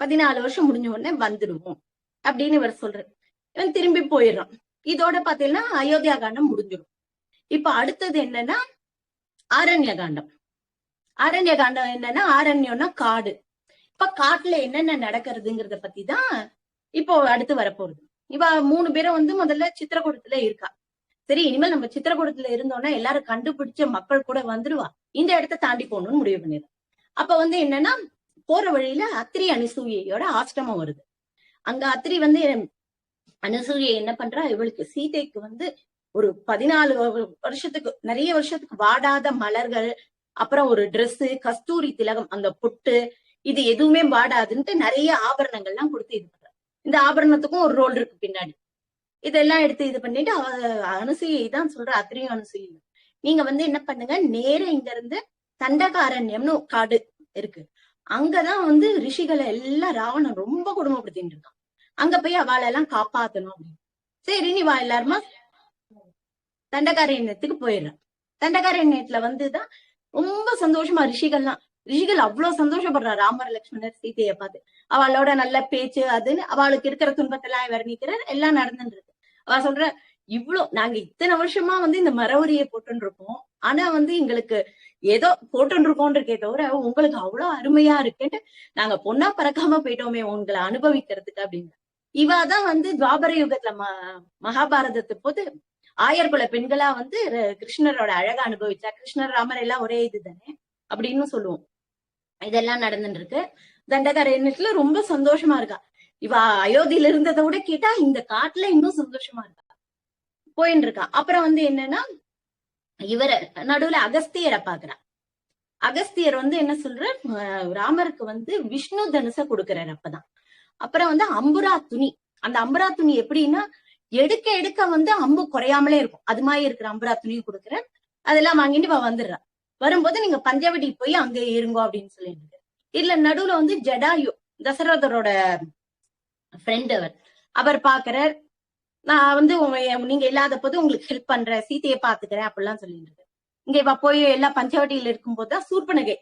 14 வருஷம் முடிஞ்ச உடனே வந்துடுவோம் அப்படின்னு இவர் சொல்றாரு. இவன் திரும்பி போயிடுறான். இதோட பாத்தீங்கன்னா அயோத்தியா காண்டம் முடிஞ்சிடும். இப்ப அடுத்தது என்னன்னா ஆரண்ய காண்டம். ஆரண்ய காண்டம் என்னன்னா, ஆரண்யம்னா காடு. இப்ப காட்டுல என்னென்ன நடக்கிறதுங்கிறத பத்தி தான் இப்போ அடுத்து வரப்போகுது. இவ 3 பேரும் வந்து முதல்ல சித்திரக்கூடத்துல இருக்கா. சரி இனிமேல் நம்ம சித்திரக்கூடத்துல இருந்தோம்னா எல்லாரும் கண்டுபிடிச்ச மக்கள் கூட வந்துடுவா, இந்த இடத்த தாண்டி போகணும்னு முடிவு பண்ணிடும். அப்ப வந்து என்னன்னா போற வழியில அத்திரி அனுசூயையோட ஆசிரமம் வருது. அங்க அத்திரி வந்து அனுசூயை என்ன பண்றா, இவளுக்கு சீதைக்கு வந்து ஒரு 14 வருஷத்துக்கு நிறைய வருஷத்துக்கு வாடாத மலர்கள், அப்புறம் ஒரு ட்ரெஸ், கஸ்தூரி திலகம், அந்த பொட்டு, இது எதுவுமே வாடாதுன்ட்டு நிறைய ஆபரணங்கள்லாம் கொடுத்து இது பண்ற. இந்த ஆபரணத்துக்கும் ஒரு ரோல் இருக்கு பின்னாடி. இதெல்லாம் எடுத்து இது பண்ணிட்டு அனுசூயை தான் சொல்ற, அத்திரியும் அனுசூயை நீங்க வந்து என்ன பண்ணுங்க, நேர இங்க இருந்து தண்டகாரண்யம்னு காடு இருக்கு, அங்கதான் வந்து ரிஷிகளை எல்லாம் ராவணன் ரொம்ப கொடுமைப்படுத்திட்டு இருக்கான், அங்க போய் அவளை எல்லாம் காப்பாத்தணும் அப்படின்னு. சரி நீ வா எல்லாருமா தண்டகாரண்யத்துக்கு போயிடுறான். தண்டகாரண்யத்துல வந்துதான் ரொம்ப சந்தோஷமா ரிஷிகள் அவ்வளவு சந்தோஷப்படுறா ராமர் லட்சுமணர் சீதையை பார்த்து. அவளோட நல்ல பேச்சு அதுன்னு அவளுக்கு இருக்கிற துன்பத்தெல்லாம் வர்ணிக்கிறார், எல்லாம் நடந்துட்டு இருக்கு. அவ சொல்ற, நாங்க இத்தனை வருஷமா வந்து இந்த மரவரியை போட்டுன்னு இருக்கோம், ஆனா வந்து எங்களுக்கு ஏதோ போட்டுன்னு இருக்கோம் இருக்கே தவிர உங்களுக்கு அவ்வளவு அருமையா இருக்குன்ட்டு நாங்க பொண்ணா பறக்காம போயிட்டோமே உங்களை அனுபவிக்கிறதுக்கு அப்படின்னு. இவாதான் வந்து துவாபர யுகத்துல மகாபாரதத்தை போது ஆயர்குல பெண்களா வந்து கிருஷ்ணரோட அழகா அனுபவிச்சா. கிருஷ்ணர் ராமர் எல்லாம் ஒரே இது தானே அப்படின்னு சொல்லுவோம். இதெல்லாம் நடந்துட்டு இருக்கு. தண்டகாரண்யத்துல ரொம்ப சந்தோஷமா இருக்கா. இவ அயோத்தியில இருந்ததை விட கேட்டா இந்த காட்டுல இன்னும் சந்தோஷமா இருக்கா, போயின்னு இருக்கா. அப்புறம் வந்து என்னன்னா இவர நடுவுல அகஸ்தியரை பாக்குறா. அகஸ்தியர் வந்து என்ன சொல்ற, ராமருக்கு வந்து விஷ்ணு தனுச கொடுக்கிறார் அப்பதான். அப்புறம் வந்து அம்புரா துணி, அந்த அம்புரா துணி எப்படின்னா எடுக்க எடுக்க வந்து அம்பு குறையாமலே இருக்கும், அது மாதிரி இருக்கிற அம்புரா துணியும் கொடுக்குறேன். அதெல்லாம் வாங்கிட்டு வந்துடுறா. வரும்போது நீங்க பஞ்சவடி போய் அங்க இருங்கோ அப்படின்னு சொல்லிட்டு, இதுல நடுவுல வந்து ஜடாயு தசரதரோட ஃப்ரெண்ட் அவர் பாக்குறார். நான் வந்து நீங்க இல்லாத போது உங்களுக்கு ஹெல்ப் பண்றேன், சீதையை பாத்துக்கிறேன் அப்படிலாம் சொல்லிட்டு இருக்கு. இங்க இவ போய் எல்லாம் பஞ்சவட்டியில இருக்கும் போதுதான் சூர்பனகை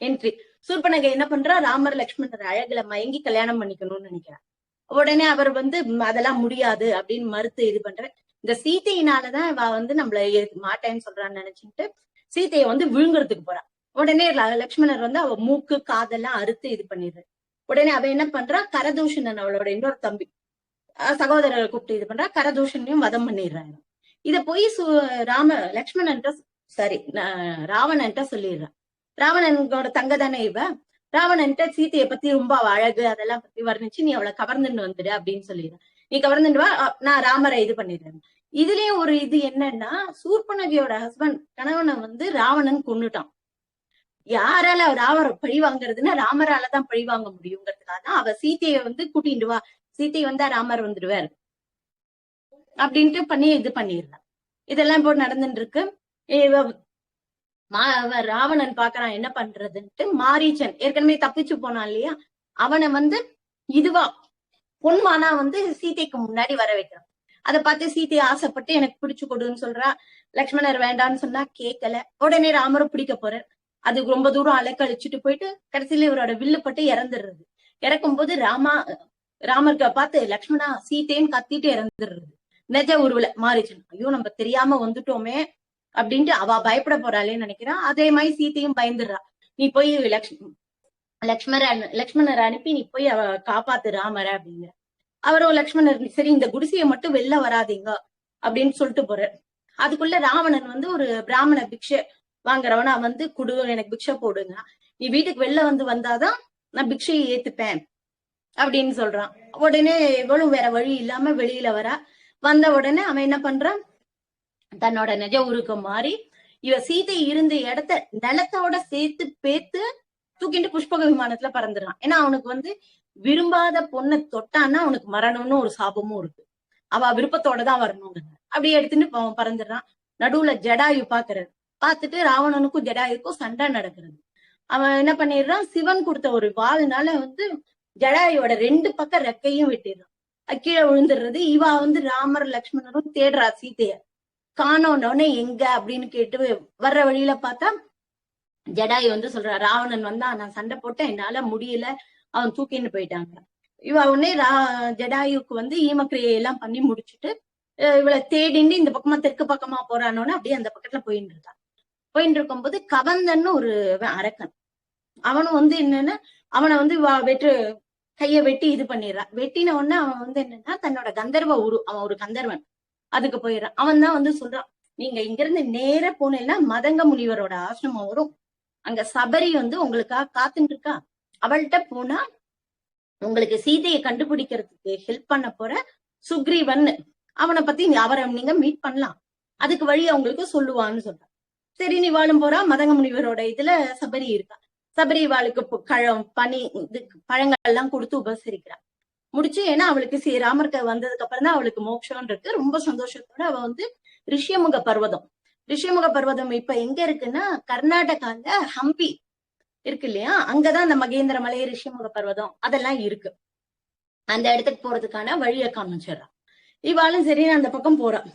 என்ட்ரி. சூர்பனகை என்ன பண்றா, ராமர் லட்சுமணர் அழகுல மயங்கி கல்யாணம் பண்ணிக்கணும்னு நினைக்கிறார். உடனே அவர் வந்து அதெல்லாம் முடியாது அப்படின்னு மறுத்து இது பண்ற. இந்த சீதையினாலதான் இவ வந்து நம்மள மாட்டேன்னு சொல்றான்னு நினைச்சுட்டு சீதையை வந்து விழுங்குறதுக்கு போறா. உடனே லட்சுமணர் வந்து அவ மூக்கு காதெல்லாம் அறுத்து இது பண்ணிடுற. உடனே அவ என்ன பண்றா, கரதூஷணன் அவளோட இன்னொரு தம்பி சகோதரரை கூப்பிட்டு இது பண்றா, கரதூஷனையும் வதம் பண்ணிடுறாங்க. இத போய் லட்சுமணன்ட்ட ராவணன்ட்ட சொல்லிடுறான். ராவணனோட தங்க தானே இவ, ராவணன்ட்ட சீதையை பத்தி ரொம்ப அழகு அதெல்லாம் பத்தி வர்ணிச்சு நீ அவளை கவர்ந்துட்டு வந்துடு அப்படின்னு சொல்லிடுறான். நீ கவர்ந்துட்டு வா, நான் ராமரை இது பண்ணிடுறேன். இதுலயும் ஒரு இது என்னன்னா, சூர்பனகையோட ஹஸ்பண்ட் கணவனை வந்து ராவணன் கொன்னுட்டான். யாரால ராமரை பழி வாங்குறதுன்னா ராமராலதான் பழி வாங்க முடியுங்கிறதுக்காக அவ சீதையை வந்து கூட்டிட்டு வா, சீதை வந்தா ராமர் வந்துடுவார் அப்படின்ட்டு பண்ணி இது பண்ணிடுறான். இதெல்லாம் இப்போ நடந்துட்டு இருக்கு. ராவணன் பாக்குறான் என்ன பண்றதுன்ட்டு. மாரீச்சன் ஏற்கனவே தப்பிச்சு போனான் இல்லையா, அவனை வந்து இதுவா பொன்மானா வந்து சீதைக்கு முன்னாடி வர வைக்கிறான். அதை பார்த்து சீதையை ஆசைப்பட்டு எனக்கு பிடிச்சு கொடுன்னு சொல்றா. லக்ஷ்மணர் வேண்டான்னு சொன்னா கேட்கல. உடனே ராமரும் பிடிக்க போறார். அது ரொம்ப தூரம் அலைக்கழிச்சுட்டு போயிட்டு கடைசியில இவரோட வில்லுப்பட்டு இறந்துடுறது. இறக்கும் போது ராமருக்கு பார்த்து லக்ஷ்மணா சீத்தைன்னு கத்திட்டு இறந்துடுறது. நிஜ உருவல மாரீச்சன், ஐயோ நம்ம தெரியாம வந்துட்டோமே அப்படின்ட்டு அவ பயப்பட போறாளேன்னு நினைக்கிறான். அதே மாதிரி சீத்தையும் பயந்துடுறா. நீ போய் லக்ஷ்மணரை அனுப்பி நீ போய் அவ காப்பாத்து ராமரை அப்படிங்கிற. அவரும் லக்ஷ்மணர் சரி இந்த குடிசையை மட்டும் வெளில வராதீங்க அப்படின்னு சொல்லிட்டு போறார். அதுக்குள்ள ராவணன் வந்து ஒரு பிராமண பிக்ஷை வாங்குறவனா வந்து குடு எனக்கு பிக்ஷை போடுங்க, நீ வீட்டுக்கு வெளில வந்தாதான் நான் பிக்ஷையை ஏத்துப்பேன் அப்படின்னு சொல்றான். உடனே இவளும் வேற வழி இல்லாம வெளியில வந்த உடனே அவன் என்ன பண்றான், தன்னோட நிஜ உருக்கம் மாறி இவ சீதை இருந்த இடத்த நிலத்தோட சேர்த்து பேத்து தூக்கிட்டு புஷ்பக விமானத்துல பறந்துடுறான். ஏன்னா அவனுக்கு வந்து விரும்பாத பொண்ணை தொட்டான்னா அவனுக்கு மரணம்னு ஒரு சாபமும் இருக்கு. அவ விருப்பத்தோட தான் வரணுங்க. அப்படி எடுத்துட்டு அவன் பறந்துடுறான். நடுவுல ஜடாயு பாக்குறாரு. பார்த்துட்டு ராவணனுக்கும் ஜடாயுக்கும் சண்டை நடக்கிறது. அவன் என்ன பண்ணிடுறான், சிவன் கொடுத்த ஒரு வாள்னால வந்து ஜடாயோட 2 பக்கம் ரெக்கையும் வெட்டிடுறான். கீழே விழுந்துடுறது. இவா வந்து ராமர் லக்ஷ்மணரும் தேடுறா சீதைய. காணோன்னே எங்க அப்படின்னு கேட்டு வர்ற வழியில பார்த்தா ஜடாயு வந்து சொல்றா, ராவணன் வந்தா, நான் சண்டை போட்டேன், என்னால முடியல, அவன் தூக்கின்னு போயிட்டாங்க. இவ உடனே ஜடாயுக்கு வந்து ஈமக்கிரியை எல்லாம் பண்ணி முடிச்சுட்டு இவளை தேடிண்டு இந்த பக்கமா தெற்கு பக்கமா போறானோன்னு அப்படியே அந்த பக்கத்துல போயிட்டு இருக்கான். போயிட்டு இருக்கும்போது கவந்தன்னு ஒரு அரக்கன், அவனும் வந்து என்னன்னா அவனை வந்து கைய வெட்டி இது பண்ணிடுறான். வெட்டின உடனே அவன் வந்து என்னன்னா தன்னோட கந்தர்வ அவன் ஒரு கந்தர்வன், அதுக்கு போயிடுறான். அவன் தான் வந்து சொல்றான், நீங்க இங்க இருந்து நேர போனேன்னா மதங்க முனிவரோட ஆசிரமம் வரும், அங்க சபரி வந்து உங்களுக்காக காத்துட்டு இருக்கா, அவள்கிட்ட போனா உங்களுக்கு சீதையை கண்டுபிடிக்கிறதுக்கு ஹெல்ப் பண்ண போற சுக்ரீவன், அவனை பத்தி அவரை நீங்க மீட் பண்ணலாம், அதுக்கு வழி அவங்களுக்கு சொல்லுவான்னு சொல்றான். சரி நீ வாழும் போறா. மதங்க முனிவரோட இதுல சபரி இருக்கா. சபரி வாளுக்கு பனி பழங்கள் எல்லாம் கொடுத்து உபசரிக்கிறான். முடிச்சு ஏன்னா அவளுக்கு ராமருக்கு வந்ததுக்கு அப்புறம் தான் அவளுக்கு மோட்சம் இருக்கு. ரொம்ப சந்தோஷத்தோட அவ வந்து ரிஷ்யமுக பர்வதம் இப்ப எங்க இருக்குன்னா கர்நாடகால ஹம்பி இருக்கு இல்லையா, அங்கதான் அந்த மகேந்திர மலை, ரிஷ்யமுக பர்வதம் அதெல்லாம் இருக்கு. அந்த இடத்துக்கு போறதுக்கான வழியை காமிச்சிடறான். இவாளும் சரி அந்த பக்கம் போறான்.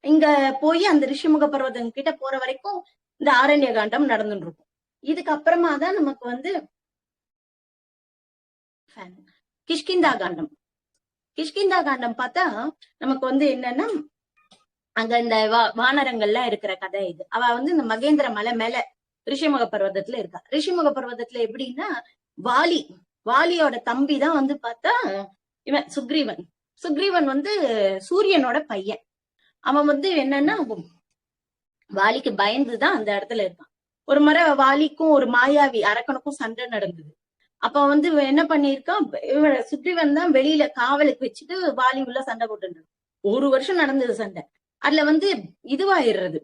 இங்க போய் அந்த ரிஷிமுக பர்வதம் கிட்ட போற வரைக்கும் இந்த ஆரண்ய காண்டம் நடந்துட்டு இருக்கும். இதுக்கு அப்புறமா தான் நமக்கு வந்து கிஷ்கிந்தா காண்டம் பார்த்தா நமக்கு வந்து என்னன்னா அங்க இந்த வானரங்கள்லாம் இருக்கிற கதை இது. அவ வந்து இந்த மகேந்திர மலை மேல ரிஷிமுக பர்வதத்துல இருக்கா. ரிஷிமுக பர்வதத்துல எப்படின்னா வாலியோட தம்பி தான் வந்து பார்த்தா இவன் சுக்ரீவன் வந்து சூரியனோட பையன். அவன் வந்து என்னன்னா வாலிக்கு பயந்துதான் அந்த இடத்துல இருக்கான். ஒரு முறை வாலிக்கும் ஒரு மாயாவி அரக்கனுக்கும் சண்டை நடந்தது. அப்ப வந்து என்ன பண்ணிருக்கான், சுக்ரீவன் தான் வெளியில காவலுக்கு வச்சுட்டு வாலி உள்ள சண்டை போட்டு 1 வருஷம் நடந்தது சண்டை. அதுல வந்து இதுவாயிடுறது,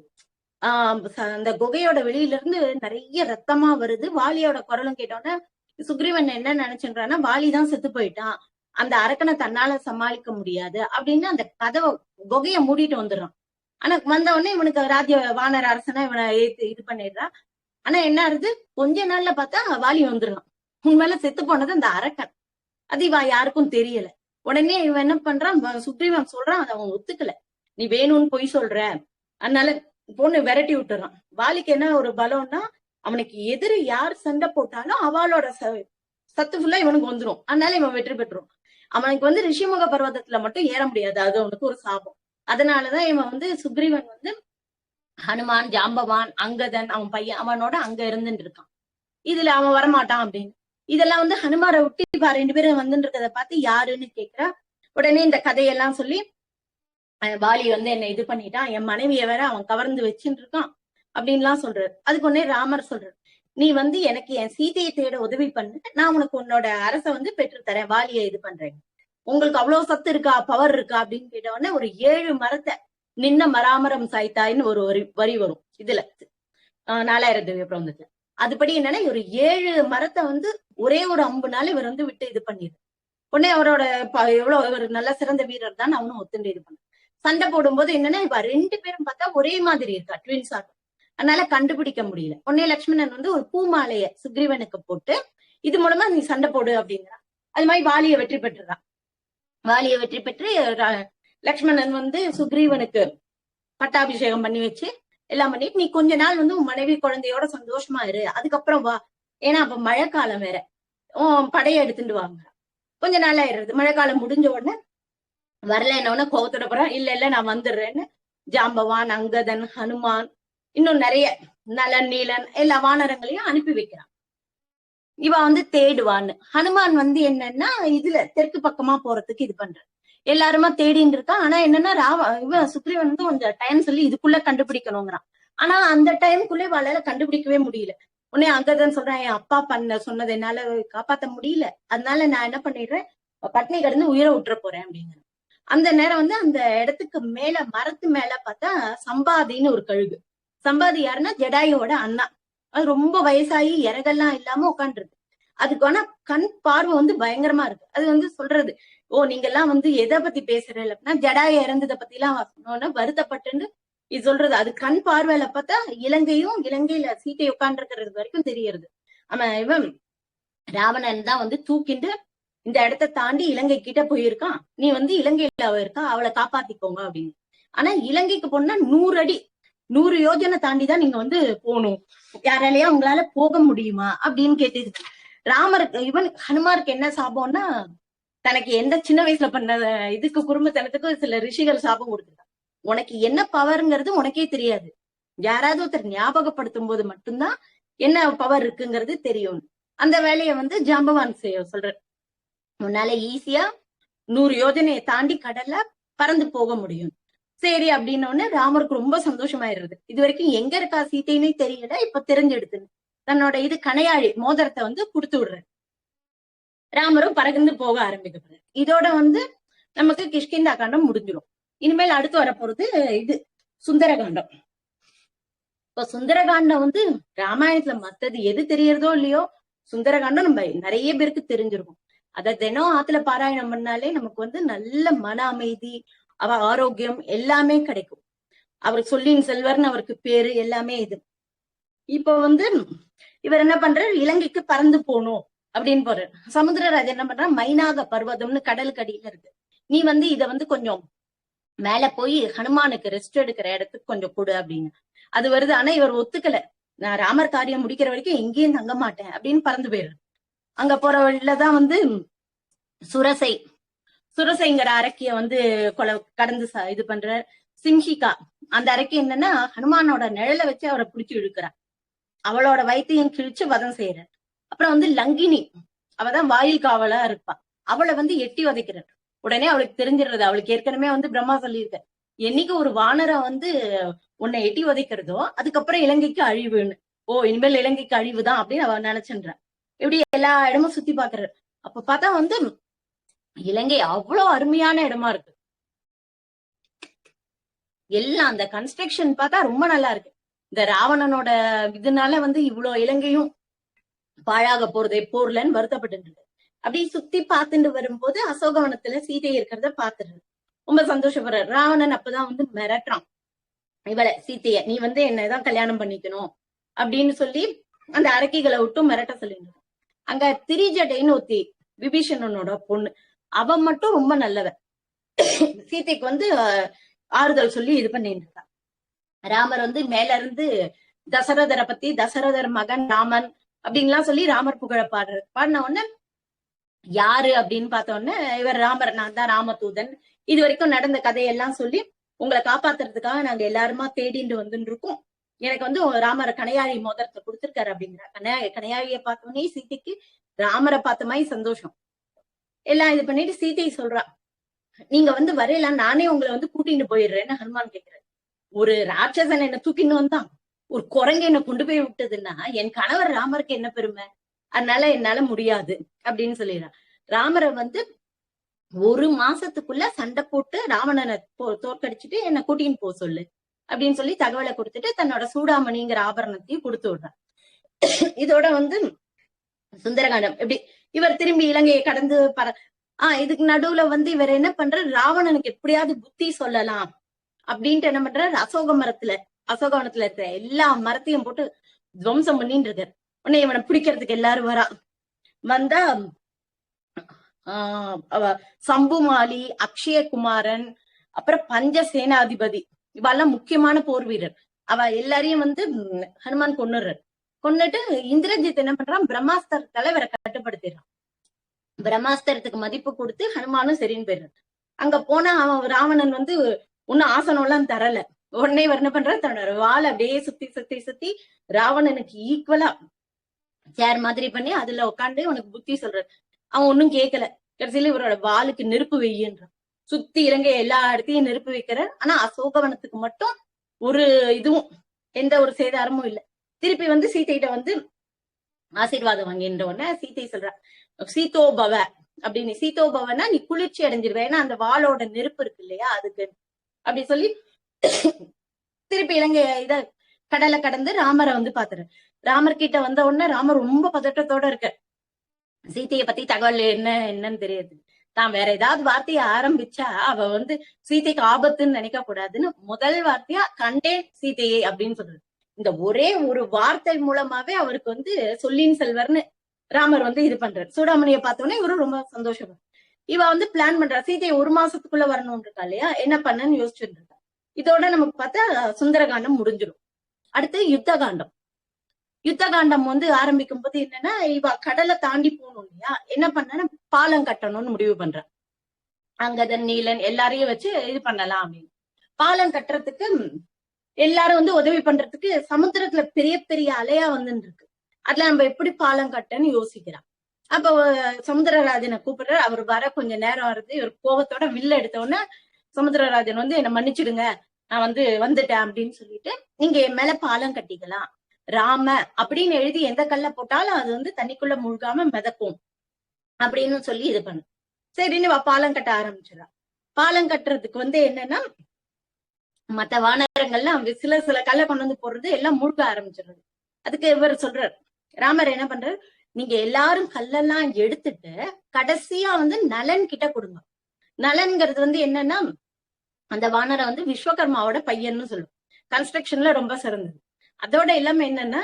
அந்த குகையோட வெளியில இருந்து நிறைய ரத்தமா வருது. வாலியோட குரலும் கேட்டோன்னே சுக்ரீவன் என்ன நினைச்சுன்றான்னா வாலிதான் செத்து போயிட்டான், அந்த அரக்கனை தன்னால சமாளிக்க முடியாது அப்படின்னு அந்த கதவை குகைய மூடிட்டு வந்துடுறான். ஆனா வந்த உடனே இவனுக்கு வானர அரசனா இவனை இது பண்ணிடுறான். ஆனா என்ன ஆகுது, கொஞ்ச நாள்ல பார்த்தா வாலி வந்துடுறான். உண்மையில செத்து போனது அந்த அரக்கன், அது இவ யாருக்கும் தெரியல. உடனே இவன் என்ன பண்றான், சுக்ரீவன் சொல்றான், அதை அவன் ஒத்துக்கல, நீ வேணும்னு பொய் சொல்ற, அதனால பொண்ணு விரட்டி விட்டுறான். வாலிக்கு என்ன ஒரு பலம்னா அவனுக்கு எதிரி யார் சண்டை போட்டாலும் அவளோட சத்து ஃபுல்லா இவனுக்கு வந்துடும். அதனால இவன் வெற்றி பெற்றுரும். அவனுக்கு வந்து ரிஷிமுக பர்வதத்துல மட்டும் ஏற முடியாது, அது அவனுக்கு ஒரு சாபம். அதனாலதான் இவன் வந்து சுக்ரீவன் வந்து ஹனுமான், ஜாம்பவான், அங்கதன் அவன் பையன் அவனோட அங்க இருந்துட்டு இருக்கான். இதுல அவன் வரமாட்டான் அப்படின்னு. இதெல்லாம் வந்து ஹனுமாரை விட்டு இப்ப 2 பேரும் வந்துட்டு இருக்கதை பார்த்து யாருன்னு கேக்குறா. உடனே இந்த கதையெல்லாம் சொல்லி வாலி வந்து என்ன இது பண்ணிட்டான், என் மனைவியை வேற அவன் கவர்ந்து வச்சுட்டு இருக்கான் அப்படின்லாம் சொல்றாரு. அதுக்கு உடனே ராமர் சொல்றாரு, நீ வந்து எனக்கு என் சீதையை தேட உதவி பண்ணு, நான் உனக்கு உன்னோட அரசை வந்து பெற்று தரேன், வாலியை இது பண்றேன், உங்களுக்கு அவ்வளவு சத்து இருக்கா, பவர் இருக்கா அப்படின்னு கேட்ட உடனே ஒரு 7 மரத்தை நின்ன மராமரம் சாய்த்தாயின்னு ஒரு வரி வரும் இதுல 4000 திவ்ய பிரபந்தத்துல. அதுபடி என்னன்னா ஒரு 7 மரத்தை வந்து ஒரே ஒரு அம்புனால இவர் வந்து விட்டு இது பண்ணிடு. உடனே அவரோட எவ்வளவு ஒரு நல்ல சிறந்த வீரர் தான் அவனும் ஒத்துண்டு இது பண்ண. சண்டை போடும்போது என்னன்னா இப்ப 2 பேரும் பார்த்தா ஒரே மாதிரி இருக்கா, ட்வின்ஸா, அதனால கண்டுபிடிக்க முடியல. உடனே லக்ஷ்மணன் வந்து ஒரு பூமாலைய சுக்ரீவனுக்கு போட்டு இது மூலமா நீ சண்டை போடு அப்படிங்கிறான். அது மாதிரி வாலியை வெற்றி பெற்றுறான். வாலியை வெற்றி பெற்று லக்ஷ்மணன் வந்து சுக்ரீவனுக்கு பட்டாபிஷேகம் பண்ணி வச்சு எல்லாம் பண்ணிட்டு, நீ கொஞ்ச நாள் வந்து உன் மனைவி குழந்தையோட சந்தோஷமா இரு, அதுக்கப்புறம் வா, ஏன்னா அப்ப மழை காலம் வேற, படையை எடுத்துட்டு வாங்க. கொஞ்ச நாள் ஆயிடுறது. மழை காலம் முடிஞ்ச உடனே வரல என்ன கோவத்தோட போறான். இல்ல நான் வந்துடுறேன்னு ஜாம்பவான், அங்கதன், ஹனுமான், இன்னும் நிறைய நலன், நீலன் எல்லா வானரங்களையும் அனுப்பி வைக்கிறான். இவ வந்து தேடுவான்னு. ஹனுமான் வந்து என்னன்னா இதுல தெற்கு பக்கமா போறதுக்கு இது பண்ற. எல்லாருமா தேடின்னு இருக்கான். ஆனா என்னன்னா இவன் சுக்ரீவன் வந்து கொஞ்சம் டைம் சொல்லி இதுக்குள்ள கண்டுபிடிக்கணுங்கிறான். ஆனா அந்த டைமுக்குள்ளே வாழால கண்டுபிடிக்கவே முடியல. உடனே அங்கதான் சொல்றேன், என் அப்பா பண்ண சொன்னதை என்னால காப்பாத்த முடியல, அதனால நான் என்ன பண்ணிடுறேன், பட்னி கிடந்து உயிரை விட்டுற போறேன் அப்படிங்கிற. அந்த நேரம் வந்து அந்த இடத்துக்கு மேல மரத்து மேல பார்த்தா சம்பாதின்னு ஒரு கழுகு. சம்பாதி யாருன்னா ஜடாயுவோட அண்ணா. அது ரொம்ப வயசாகி இறகெல்லாம் இல்லாம உட்காந்துருக்கு. அதுக்கு ஆனா கண் பார்வை வந்து பயங்கரமா இருக்கு. அது வந்து சொல்றது, ஓ நீங்க எல்லாம் வந்து எதை பத்தி பேசுறீங்க அப்படின்னா ஜடாய இறந்ததை பத்தி எல்லாம் சொன்னோன்னா வருத்தப்பட்டுன்னு இது சொல்றது. அது கண் பார்வையில பார்த்தா இலங்கையில சீட்டை உட்காந்துருக்கிறது வரைக்கும் தெரியறது. அவன் இவன் ராவணன் தான் வந்து தூக்கிண்டு இந்த இடத்த தாண்டி இலங்கை கிட்ட போயிருக்கான். நீ வந்து இலங்கையில அவ இருக்கா, அவளை காப்பாத்திக்கோங்க அப்படின்னு. ஆனா இலங்கைக்கு போனா 100 அடி 100 யோஜனை தாண்டிதான் நீங்க வந்து போகணும், யாராலையா உங்களால போக முடியுமா அப்படின்னு கேட்டு ராமருக்கு ஹனுமாருக்கு என்ன சாபம்னா, தனக்கு எந்த சின்ன வயசுல பண்ண இதுக்கு குடும்பத்தனத்துக்கு சில ரிஷிகள் சாபம் கொடுத்துருக்காங்க. உனக்கு என்ன பவர்ங்கிறது உனக்கே தெரியாது, யாராவது ஒருத்தர் ஞாபகப்படுத்தும் போது மட்டும்தான் என்ன பவர் இருக்குங்கிறது தெரியும். அந்த வேலையை வந்து ஜாம்பவான் சொல்ற, உன்னால ஈஸியா 100 யோஜனையை தாண்டி கடல்ல பறந்து போக முடியும். சரி அப்படின்னு ராமருக்கு ரொம்ப சந்தோஷமாயிருது. இது வரைக்கும் எங்க இருக்கா சீத்தைன்னு தெரியல, இப்ப தெரிஞ்செடுத்து தன்னோட இது கணையாழி மோதிரத்தை வந்து கொடுத்து விடுற. ராமரும் பறந்து போக ஆரம்பிக்கிறார். இதோட வந்து நமக்கு கிஷ்கிந்தா காண்டம் முடிஞ்சிடும். இனிமேல் அடுத்து வரப்போறது இது சுந்தரகாண்டம். இப்ப சுந்தரகாண்டம் வந்து ராமாயணத்துல மத்தது எது தெரியறதோ இல்லையோ, சுந்தரகாண்டம் நம்ம நிறைய பேருக்கு தெரிஞ்சிருக்கும். அதை தினம் ஆத்துல பாராயணம் பண்ணாலே நமக்கு வந்து நல்ல மன அமைதி, அவ ஆரோக்கியம் எல்லாமே கிடைக்கும். அவர் சொல்லின் செல்வர்னு அவருக்கு பேரு எல்லாமே இது. இப்ப வந்து இவர் என்ன பண்றாரு, இலங்கைக்கு பறந்து போகணும் அப்படின்னு போறாரு. சமுத்திரராஜன் என்ன பண்றான், மைனாக பர்வதம்னு கடலுக்கு அடியில இருக்கு, நீ வந்து இத வந்து கொஞ்சம் மேல போய் ஹனுமானுக்கு ரெஸ்ட் எடுக்கிற இடத்துக்கு கொஞ்சம் கொடு அப்படின்னு. அது வருது. ஆனா இவர் ஒத்துக்கல, நான் ராமர் காரியம் முடிக்கிற வரைக்கும் எங்கேயும் தங்க மாட்டேன் அப்படின்னு பறந்து போயிடுறாரு. அங்க போற வழியிலதான் வந்து சுரசைங்கிற அரக்கிய வந்து கடந்து இது பண்ற சிம்ஹிகா. அந்த அரக்கி என்னன்னா ஹனுமானோட நிழலை வச்சு அவரை பிடிச்சு இழுக்கிறார். அவளோட வயிற்றையும் கிழிச்சு வதம் செய்யற. அப்புறம் வந்து லங்கினி, அவதான் வாயில் காவலா இருப்பா, அவளை வந்து எட்டி வதைக்கிறார். உடனே அவளுக்கு தெரிஞ்சிடுறது, அவளுக்கு ஏற்கனவே வந்து பிரம்மா சொல்லியிருக்க, என்னைக்கு ஒரு வானரம் வந்து உன்னை எட்டி வதைக்கிறதோ அதுக்கப்புறம் இலங்கைக்கு அழிவுன்னு. ஓ இனிமேல் இலங்கைக்கு அழிவுதான் அப்படின்னு அவ நினைச்சுன்றான். இப்படி எல்லா இடமும் சுத்தி பாக்குறாரு. அப்ப பார்த்தா வந்து இலங்கை அவ்வளவு அருமையான இடமா இருக்கு. எல்லாம் அந்த கன்ஸ்ட்ரக்ஷன் பார்த்தா ரொம்ப நல்லா இருக்கு. இந்த ராவணனோட இதனால வந்து இவ்வளவு இலங்கையும் பாழாக போறதே போர்லன்னு வருத்தப்பட்டு அப்படி சுத்தி பார்த்துட்டு வரும்போது அசோகவனத்துல சீதை இருக்கிறத பாத்துட்டு ரொம்ப சந்தோஷப்படுறாரு. ராவணன் அப்பதான் வந்து மிரட்டுறான் இவளை, சீதைய நீ வந்து என்னதான் கல்யாணம் பண்ணிக்கணும் அப்படின்னு சொல்லி அந்த அரக்கிகளை விட்டும் மிரட்ட சொல்லிட்டு. அங்க திரிஜடைன்னு ஒத்தி விபீஷணனோட பொண்ணு, அவன் மட்டும் ரொம்ப நல்லவ. சீதைக்கு வந்து ஆறுதல் சொல்லி இது பண்ணிட்டு இருக்கா. ராமர் வந்து மேல இருந்து தசரதரை பத்தி, தசரதர் மகன் ராமன் அப்படின்லாம் சொல்லி ராமர் புகழ பாடின உடனே யாரு அப்படின்னு பார்த்த உடனே இவர் ராமர், நான் தான் ராமதூதன், இது வரைக்கும் நடந்த கதையெல்லாம் சொல்லி உங்களை காப்பாத்துறதுக்காக நாங்க எல்லாருமா தேடிட்டு வந்துட்டு இருக்கோம், எனக்கு வந்து ராமரை கணையாழி மோதிரத்தை கொடுத்திருக்காரு அப்படிங்கிற. கணையாழியை பார்த்தோன்னே சீதைக்கு ராமரை பார்த்த மாதிரி சந்தோஷம். எல்லாம் இது பண்ணிட்டு சீதை சொல்றா, நீங்க வந்து வரையில நானே உங்களை வந்து கூட்டிட்டு போயிடுறேன்னு ஹனுமான் கேக்குறாரு. ஒரு ராட்சசன் என்ன தூக்கின்னு வந்தான், ஒரு குரங்கு என்ன கொண்டு போய் விட்டதுன்னா என் கணவர் ராமருக்கு என்ன பெருமை, அதனால என்னால முடியாது அப்படின்னு சொல்லிடுறான். ராமரை வந்து 1 மாசத்துக்குள்ள சண்டை போட்டு ராவணனை தோற்கடிச்சிட்டு என்ன கூட்டின்னு போக சொல்லு அப்படின்னு சொல்லி தகவலை கொடுத்துட்டு தன்னோட சூடாமணிங்கிற ஆபரணத்தையும் கொடுத்து விடுறான். இதோட வந்து சுந்தரகாண்டம் எப்படி இவர் திரும்பி இலங்கையை கடந்து இதுக்கு நடுவுல வந்து இவர் என்ன பண்றாரு, ராவணனுக்கு எப்படியாவது புத்தி சொல்லலாம் அப்படின்ட்டு என்ன பண்றாரு, அசோகவனத்துல இருக்கிற எல்லா மரத்தையும் போட்டு துவம்சம் பண்ணிட்டு இருக்காரு. உடனே இவனை பிடிக்கிறதுக்கு எல்லாரும் வந்தா சம்புமாலி, அக்ஷயகுமாரன், அப்புறம் பஞ்ச சேனாதிபதி, இவெல்லாம் முக்கியமான போர் வீரர். அவ எல்லாரையும் வந்து ஹனுமான் கொன்னுட்டு இந்திரஜித் என்ன பண்றான், பிரம்மாஸ்தர் தலைவரை கட்டுப்படுத்திடுறான். பிரம்மாஸ்திரத்துக்கு மதிப்பு கொடுத்து ஹனுமானும் சரின்னு போயிடுறான். அங்க போனா அவன் ராவணன் வந்து ஒன்னும் ஆசனம் எல்லாம் தரல. உடனே இவர் என்ன பண்ற, தன்னோட வாள் அப்படியே சுத்தி ராவணனுக்கு ஈக்குவலா சேர் மாதிரி பண்ணி அதுல உட்காந்து உனக்கு புத்தி சொல்றாரு. அவன் ஒன்னும் கேட்கல. கடைசியில இவரோட வாளுக்கு நெருப்பு வெய்யன்றான். சுத்தி இலங்கை எல்லா இடத்தையும் நெருப்பு வைக்கிறார். ஆனா அசோகவனத்துக்கு மட்டும் ஒரு இதுவும் எந்த ஒரு சேதாரமும் இல்லை. திருப்பி வந்து சீதைகிட்ட வந்து ஆசீர்வாதம் வாங்கின்ற உடனே சீதை சொல்றா, சீதோபவ அப்படின்னு. சீதோபவனா நீ குளிர்ச்சி அடைஞ்சிருவ, ஏன்னா அந்த வாளோட நெருப்பு இருக்கு இல்லையா அதுக்கு, அப்படி சொல்லி திருப்பி இலங்கை இத கடலை கடந்து ராமரை வந்து பாத்துரு. ராமர் கிட்ட வந்த உடனே ராமர் ரொம்ப பதட்டத்தோட இருக்க. சீதையை பத்தி தகவல் என்னன்னு தெரியாது. தான் வேற ஏதாவது வார்த்தையை ஆரம்பிச்சா அவ வந்து சீதைக்கு ஆபத்துன்னு நினைக்க கூடாதுன்னு முதல் வார்த்தையா கண்டேன் சீதையை அப்படின்னு சொல்றது. இந்த ஒரே ஒரு வார்த்தை மூலமாவே அவருக்கு வந்து சொல்லின் செல்வர்னு ராமர் வந்து இது பண்றாரு. சூடாமணியை பார்த்தோன்னே இவரும் ரொம்ப சந்தோஷம். இவ வந்து பிளான் பண்றா, சீதையை 1 மாசத்துக்குள்ள வரணும்னு இருக்கா இல்லையா, என்ன பண்ணன்னு யோசிச்சுட்டு இருக்கா. இதோட நமக்கு பார்த்தா சுந்தரகாண்டம் முடிஞ்சிடும். அடுத்து யுத்த காண்டம். யுத்த காண்டம் வந்து ஆரம்பிக்கும் போது என்னன்னா, இவ கடலை தாண்டி போகணும் இல்லையா, என்ன பண்ணா பாலம் கட்டணும்னு முடிவு பண்றான். அங்கதன் நீலன் எல்லாரையும் வச்சு இது பண்ணலாம் அப்படின்னு. பாலம் கட்டுறதுக்கு எல்லாரும் வந்து உதவி பண்றதுக்கு சமுத்திரத்துல பெரிய பெரிய அலையா வந்துட்டு இருக்கு. அதுல நம்ம எப்படி பாலம் கட்டன்னு யோசிக்கிறான். அப்ப சமுத்திரராஜனை கூப்பிடுற, அவர் வர கொஞ்ச நேரம் வருது. இவர் கோபத்தோட வில்ல எடுத்த உடனே சமுத்திரராஜன் வந்து என்ன மன்னிச்சிடுங்க, நான் வந்து வந்துட்டேன் அப்படின்னு சொல்லிட்டு, நீங்க என் மேல பாலம் கட்டிக்கலாம், ராம அப்படின்னு எழுதி எந்த கல்ல போட்டாலும் அது வந்து தண்ணிக்குள்ள முழுகாம மிதக்கும் அப்படின்னு சொல்லி இது பண்ணு. சரின்னு பாலம் கட்ட ஆரம்பிச்சிடறான். பாலம் கட்டுறதுக்கு வந்து என்னன்னா, மத்த வானரங்கள்லாம் சில சில கல்ல கொண்டு வந்து போடுறது எல்லாம் முழுக்க ஆரம்பிச்சிடுறது. அதுக்கு இவர் சொல்றாரு, ராமர் என்ன பண்றாரு, நீங்க எல்லாரும் கல்லெல்லாம் எடுத்துட்டு கடைசியா வந்து நலன் கிட்ட கொடுங்க. நலன்கிறது வந்து என்னன்னா, அந்த வானரை வந்து விஸ்வகர்மாவோட பையன்னு சொல்லுவோம். கன்ஸ்ட்ரக்ஷன்ல ரொம்ப சிறந்தது. அதோட எல்லாமே என்னன்னா,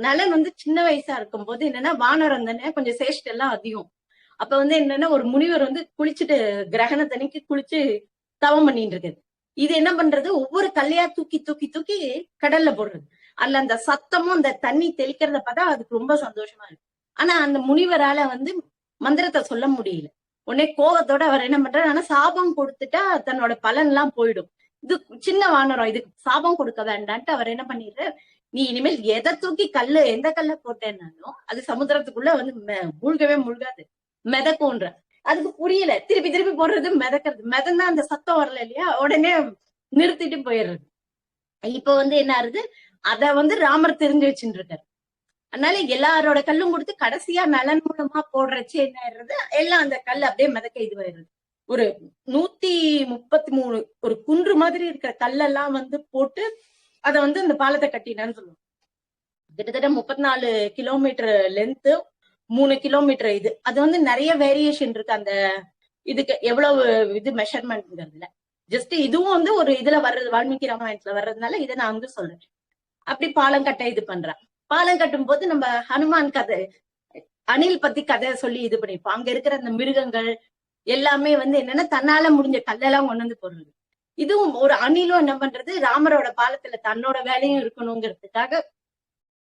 நலன் வந்து சின்ன வயசா இருக்கும் போது என்னன்னா, வானரம் தானே கொஞ்சம் சேஷ்ட எல்லாம் அதிகம். அப்ப வந்து என்னன்னா, ஒரு முனிவர் வந்து குளிச்சுட்டு கிரகணத்தன்னைக்கு குளிச்சு தவம் பண்ணிட்டு இருக்குது. இது என்ன பண்றது, ஒவ்வொரு கல்லையா தூக்கி தூக்கி தூக்கி கடல்ல போடுறது. அதுல அந்த சத்தமும் அந்த தண்ணி தெளிக்கிறத பார்த்தா அதுக்கு ரொம்ப சந்தோஷமா இருக்கு. ஆனா அந்த முனிவரால வந்து மந்திரத்தை சொல்ல முடியல. உடனே கோவத்தோட அவர் என்ன பண்றாரு, ஆனா சாபம் கொடுத்துட்டா தன்னோட பலன் எல்லாம் போயிடும், இது சின்ன வானரம், இதுக்கு சாபம் கொடுக்க வேண்டான்ட்டு அவர் என்ன பண்ணிடுறாரு, நீ இனிமேல் எதை தூக்கி கல்லு எந்த கல்ல போட்டேன்னாலும் அது சமுத்திரத்துக்குள்ள வந்து மூழ்கவே மூழ்காது, மிதக்கும்ன்ற. அதுக்கு புரியல, திருப்பி திருப்பி போடுறது மிதக்கிறது. மிதந்தா அந்த சத்தம் வரல இல்லையா, உடனே நிறுத்திட்டு போயிடுறது. இப்ப வந்து என்ன ஆகுது, அத வந்து ராமர் தெரிஞ்சு வச்சுட்டு இருக்காரு. அதனால எல்லாரோட கல்லும் கொடுத்து கடைசியா நலன் மூலமா போடுறச்சு என்ன ஆயிடுறது, எல்லாம் அந்த கல் அப்படியே மிதக்க இதுவாயிடுது. ஒரு 133 ஒரு குன்று மாதிரி இருக்கிற கல்லெல்லாம் வந்து போட்டு அத வந்து அந்த பாலத்தை கட்டினான்னு சொல்லுவோம். கிட்டத்தட்ட 34 கிலோமீட்டர் லென்த், 3 கிலோமீட்டர் இது. அது வந்து நிறைய வேரியேஷன் இருக்கு அந்த இதுக்கு, எவ்வளவு இது மெஷர்மெண்ட்ங்கிறதுல. ஜஸ்ட் இதுவும் வந்து ஒரு இதுல வர்றது, வால்மீகி ராமாயணத்துல வர்றதுனால இதை நான் வந்து சொல்றேன். அப்படி பாலம் கட்ட இது பண்றேன். பாலம் கட்டும் போது நம்ம ஹனுமான் கதை, அணில் பத்தி கதை சொல்லி இது பண்ணிருப்போம். அங்க இருக்கிற அந்த மிருகங்கள் எல்லாமே வந்து என்னன்னா, தன்னால முடிஞ்ச கல்லெல்லாம் கொண்டு வந்து போடுறது. இதுவும் ஒரு அணிலும் என்ன பண்றது, ராமரோட பாலத்துல தன்னோட வேலையும் இருக்கணுங்கிறதுக்காக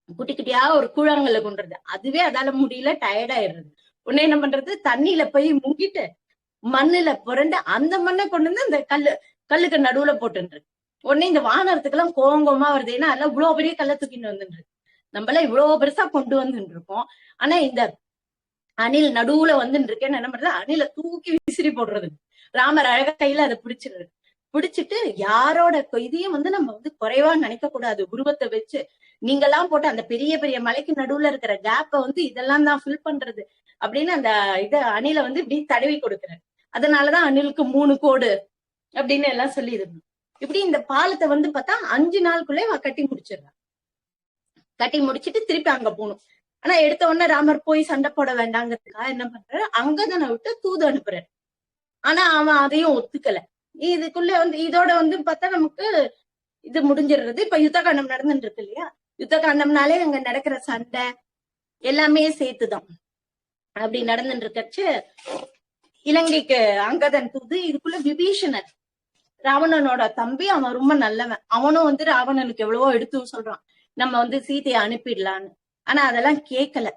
குட்டி குட்டியா ஒரு கூழாங்கல்ல கொண்டுறது. அதுவே அதால முடியல, டயர்ட் ஆயிடுறது. உடனே என்ன பண்றது, தண்ணியில போய் முங்கிட்டு மண்ணுல புரண்டு அந்த மண்ணை கொண்டு வந்து அந்த கல்லுக்கு நடுவுல போட்டுன்றது. உடனே இந்த வானரத்துக்கு எல்லாம் கோவமா வருது, ஏன்னா அதெல்லாம் இவ்வளவு பெரிய கல்லை தூக்கிட்டு வந்துருக்கு, நம்மள இவ்வளவு பெருசா கொண்டு வந்துட்டு இருக்கோம், ஆனா இந்த அணில் நடுவுல வந்துட்டு இருக்கேன்னு என்ன பண்றது, அணில தூக்கி விசிறி போடுறது. ராமர் அழகா கையில அதை பிடிச்சிடுறது. பிடிச்சிட்டு யாரோட இதையும் வந்து நம்ம வந்து குறைவா நினைக்க கூடாது, உருவத்தை வச்சு நீங்கெல்லாம் போட்டு அந்த பெரிய பெரிய மலைக்கு நடுவுல இருக்கிற கேப்ப வந்து இதெல்லாம் தான் ஃபில் பண்றது அப்படின்னு அந்த இத அணில வந்து இப்படி தடவி கொடுக்குறாரு. அதனாலதான் அணிலுக்கு 3 கோடு அப்படின்னு எல்லாம் சொல்லி இருக்கணும். இப்படி இந்த பாலத்தை வந்து பார்த்தா 5 நாளுக்குள்ளே கட்டி முடிச்சிடுறான். கட்டி முடிச்சிட்டு திருப்பி அங்க போகணும். ஆனா எடுத்த உடனே ராமர் போய் சண்டை போட வேண்டாங்கிறதுக்காக என்ன பண்றாரு, அங்கதனை விட்டு தூது அனுப்புறாரு. ஆனா அவன் அதையும் ஒத்துக்கல. இதுக்குள்ள வந்து இதோட வந்து பார்த்தா நமக்கு இது முடிஞ்சிடுறது. இப்ப யுத்த காண்டம் நடந்துட்டு இருக்கு இல்லையா, யுத்த காண்டம்னாலே அங்க நடக்கிற சண்டை எல்லாமே சேர்த்துதான் அப்படி நடந்துட்டு இருக்கச்சு இலங்கைக்கு அங்கதன் தூது. இதுக்குள்ள விபீஷணர் ராவணனோட தம்பி, அவன் ரொம்ப நல்லவன். அவனும் வந்து ராவணனுக்கு எவ்வளவோ எடுத்து சொல்றான், நம்ம வந்து சீதையை அனுப்பிடலான்னு. ஆனா அதெல்லாம் கேட்கல.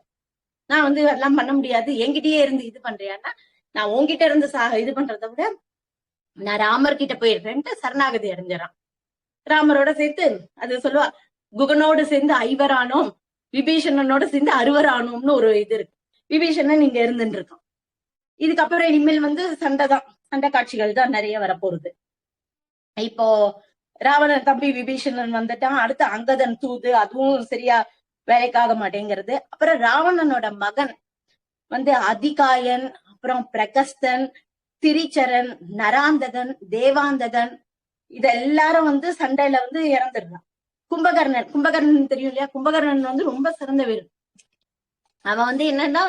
நான் வந்து அதெல்லாம் பண்ண முடியாது, என்கிட்டயே இருந்து இது பண்றியான்னா, நான் உன்கிட்ட இருந்து இது பண்றதை விட நான் ராமர் கிட்ட போயிடுறேன்ட்டு சரணாகதி அடைஞ்சிடறான். ராமரோட சேர்த்து அது சொல்லுவா, குகனோடு சேர்ந்து 5 ஆனோம், விபீஷணனோட சேர்ந்து 60 ஆனோம்னு ஒரு இது இருக்கு. விபீஷணன் இங்க இருந்துட்டு இருக்கான். இதுக்கப்புறம் இனிமேல் வந்து சண்டைதான். சண்டை காட்சிகள் தான் நிறைய வரப்போகுது. இப்போ ராவணன் தம்பி விபீஷணன் வந்துட்டான், அடுத்து அங்கதன் தூது, அதுவும் சரியா வேலைக்காக மாட்டேங்கிறது. அப்புறம் ராவணனோட மகன் வந்து அதிகாயன், அப்புறம் பிரகஸ்தன், திரிச்சரன், நராந்தகன், தேவாந்தகன், இது எல்லாரும் வந்து சண்டையில வந்து இறந்துடுறான். கும்பகர்ணன் தெரியும் இல்லையா? கும்பகர்ணன் வந்து ரொம்ப சிறந்த வீரன். அவன் வந்து என்னன்னா,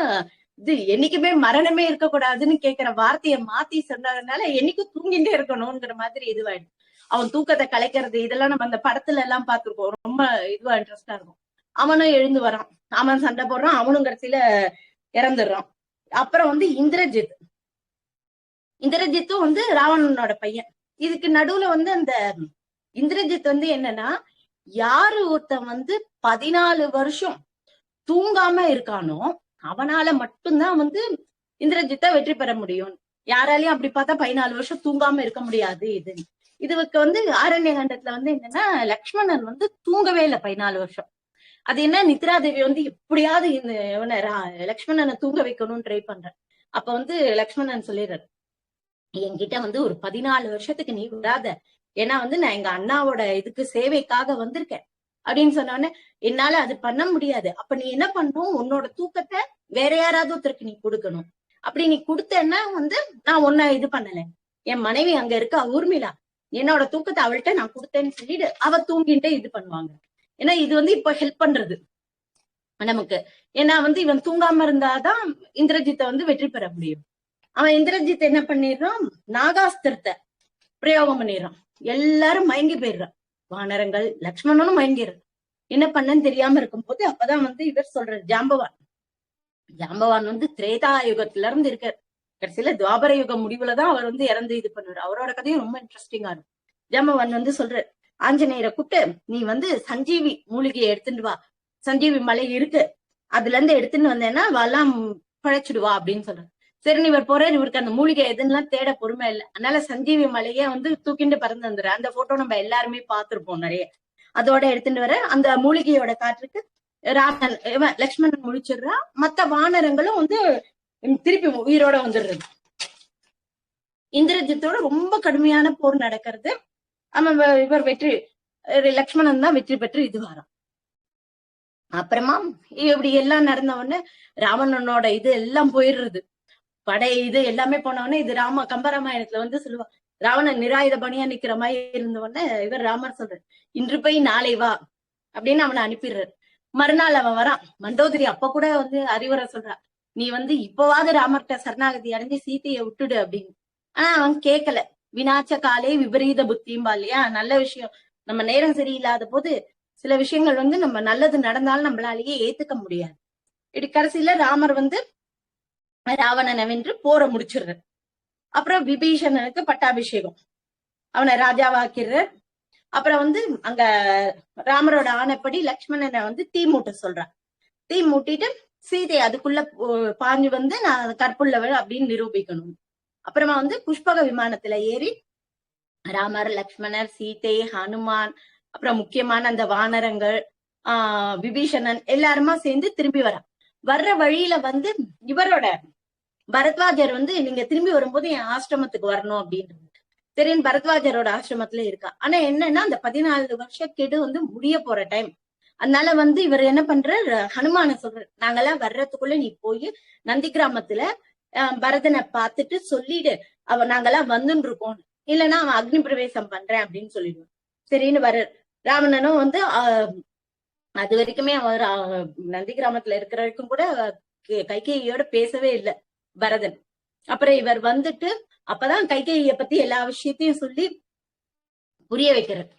இது என்னைக்குமே மரணமே இருக்கக்கூடாதுன்னு கேக்குற வார்த்தையை மாத்தி சொன்னதுனால என்னைக்கும் தூங்கிட்டே இருக்கணும்ங்கிற மாதிரி இதுவாயிடும். அவன் தூக்கத்தை கலைக்கிறது, இதெல்லாம் நம்ம அந்த படத்துல எல்லாம் பார்த்திருக்கோம். ரொம்ப இதுவா இன்ட்ரெஸ்டா இருக்கும். அவனும் எழுந்து வரான், அவன் சண்டை போடுறான், அவனும் கடைசியில இறந்துடுறான். அப்புறம் வந்து இந்திரஜித்தும் வந்து ராவணனோட பையன். இதுக்கு நடுவுல வந்து அந்த இந்திரஜித் வந்து என்னன்னா, யாரு ஒருத்தன் வந்து 14 வருஷம் தூங்காம இருக்கானோ அவனால மட்டும்தான் வந்து இந்திரஜித்தை வெற்றி பெற முடியும். யாராலையும் அப்படி பார்த்தா 14 வருஷம் தூங்காம இருக்க முடியாது. இதுக்கு வந்து ஆரண்ய கண்டத்துல வந்து என்னன்னா, லக்ஷ்மணன் வந்து தூங்கவே இல்லை 14 வருஷம். அது என்ன, நித்ராதேவி வந்து எப்படியாவது இந்த லக்ஷ்மணனை தூங்க வைக்கணும்னு ட்ரை பண்றேன். அப்ப வந்து லக்ஷ்மணன் சொல்லிடுறாரு, என்கிட்ட வந்து ஒரு 14 வருஷத்துக்கு நீ விடாத, ஏன்னா வந்து நான் எங்க அண்ணாவோட இதுக்கு சேவைக்காக வந்திருக்கேன் அப்படின்னு சொன்னோடனே, என்னால அது பண்ண முடியாது. அப்ப நீ என்ன பண்ணும், உன்னோட தூக்கத்தை வேற யாராவது ஒருத்தருக்கு நீ கொடுக்கணும். அப்படி நீ கொடுத்தேன்னா வந்து நான் உன்னை இது பண்ணல, என் மனைவி அங்க இருக்க ஊர்மிளா, என்னோட தூக்கத்தை அவள்கிட்ட நான் கொடுத்தேன்னு சொல்லிட்டு அவ தூங்கிட்டு இது பண்ணுவாங்க. ஏன்னா இது வந்து இப்ப ஹெல்ப் பண்றது நமக்கு. ஏன்னா வந்து இவன் தூங்காம இருந்தாதான் இந்திரஜித்தை வந்து வெற்றி பெற முடியும். அவன் இந்திரஜித் என்ன பண்ணிடுறான், நாகாஸ்திரத்தை பிரயோகம் பண்ணிடுறான். எல்லாரும் மயங்கி போயிடுறான். வானரங்கள், லக்ஷ்மணனும் மயங்கிடுறான். என்ன பண்ணன்னு தெரியாம இருக்கும் போது அப்பதான் வந்து இவர் சொல்றாரு, ஜாம்பவான் வந்து திரேதா யுகத்துல இருந்து இருக்காரு. கடைசியில துவாபர யுக முடிவுலதான் அவர் வந்து இறந்து இது பண்ணுவாரு. அவரோட கதையும் ரொம்ப இன்ட்ரெஸ்டிங்கா இருக்கும். ஜாம்பவான் வந்து சொல்றாரு, ஆஞ்சநேயரை கூப்பிட்டு நீ வந்து சஞ்சீவி மூலிகையை எடுத்துட்டு வா, சஞ்சீவி மலை இருக்கு, அதுல இருந்து எடுத்துன்னு வந்தேன்னா வல்லாம் பழைச்சிடுவா அப்படின்னு சொல்றாரு. சரி இவர் போறாரு, இவருக்கு அந்த மூலிகை எதுன்னு தேட பொறுமை இல்லை. அதனால சஞ்சீவி மலையே வந்து தூக்கிட்டு பறந்து வந்துடுற அந்த போட்டோ நம்ம எல்லாருமே பார்த்திருப்போம் நிறைய. அதோட எடுத்துட்டு வர அந்த மூலிகையோட காற்றுக்கு ராமன் லக்ஷ்மணன் முடிச்சிடுறா. மத்த வானரங்களும் வந்து திருப்பி உயிரோட வந்துடுறது. இந்திரஜித்தோட ரொம்ப கடுமையான போர் நடக்கிறது. அவன் இவர் லக்ஷ்மணன் தான் வெற்றி பெற்று இது வரான். அப்புறமா இப்படி எல்லாம் நடந்த உடனே ராவணனோட இது எல்லாம் போயிடுறது, படை இது எல்லாமே போன உடனே இது கம்பராமாயணத்துல வந்து சொல்லுவான், ராவணன் நிராயுத பணியா நிக்கிற மாதிரி இருந்த உடனே இவர் ராமர் சொல்றாரு, இன்று போய் நாளை வா அப்படின்னு அவனை அனுப்பிடுறாரு. மறுநாள் அவன் வரான். மண்டோதரி அப்ப கூட வந்து அறிவுரை சொல்றா, நீ வந்து இப்பவாவது ராமர்கிட்ட சரணாகதி அடைஞ்சு சீத்தையை விட்டுடு அப்படின்னு. ஆனா அவன் கேட்கல. வினாச்ச காலே விபரீத புத்தியும்பா இல்லையா? நல்ல விஷயம், நம்ம நேரம் சரியில்லாத போது சில விஷயங்கள் வந்து நம்ம நல்லது நடந்தாலும் நம்மளாலேயே ஏத்துக்க முடியாது. இப்படி கடைசியில ராமர் வந்து ராவணனை வென்று போரை முடிச்சிடுறார். அப்புறம் விபீஷணனுக்கு பட்டாபிஷேகம், அவனை ராஜாவாக்கிறார். அப்புறம் வந்து அங்க ராமரோட ஆணைப்படி லக்ஷ்மணனை வந்து தீ மூட்ட சொல்றான். தீ மூட்டிட்டு சீதை அதுக்குள்ள பாஞ்சு வந்து நான் கற்புள்ளவள் அப்படின்னு நிரூபிக்கணும். அப்புறமா வந்து புஷ்பக விமானத்துல ஏறி ராமர், லக்ஷ்மணர், சீதை, ஹனுமான், அப்புறம் முக்கியமான அந்த வானரங்கள், விபீஷணன் எல்லாருமா சேர்ந்து திரும்பி வர்ற வழியில வந்து இவரோட பரத்வாஜர் வந்து நீங்க திரும்பி வரும்போது என் ஆசிரமத்துக்கு வரணும் அப்படின்றது. சரின்னு பரத்வாஜரோட ஆசிரமத்துல இருக்கா. ஆனா என்னன்னா அந்த 14 வருஷ கெடு வந்து முடிய போற டைம். அதனால வந்து இவர் என்ன பண்றார், ஹனுமான சொல்றாரு, நாங்கெல்லாம் வர்றதுக்குள்ள நீ போய் நந்தி கிராமத்துல பரதனை பார்த்துட்டு சொல்லிடு, நாங்கெல்லாம் வந்துன்னு இருக்கோம், இல்லைன்னா அவன் அக்னி பிரவேசம் பண்றேன் அப்படின்னு சொல்லிடுவான். சரின்னு வர்றார். ராவணனும் வந்து அது வரைக்குமே அவர் நந்தி கிராமத்துல இருக்கிற வரைக்கும் கூட கைகேயியோட பேசவே இல்லை பரதன். அப்புறம் இவர் வந்துட்டு அப்பதான் கைகேயிய பத்தி எல்லா விஷயத்தையும் சொல்லி புரிய வைக்கிறார்.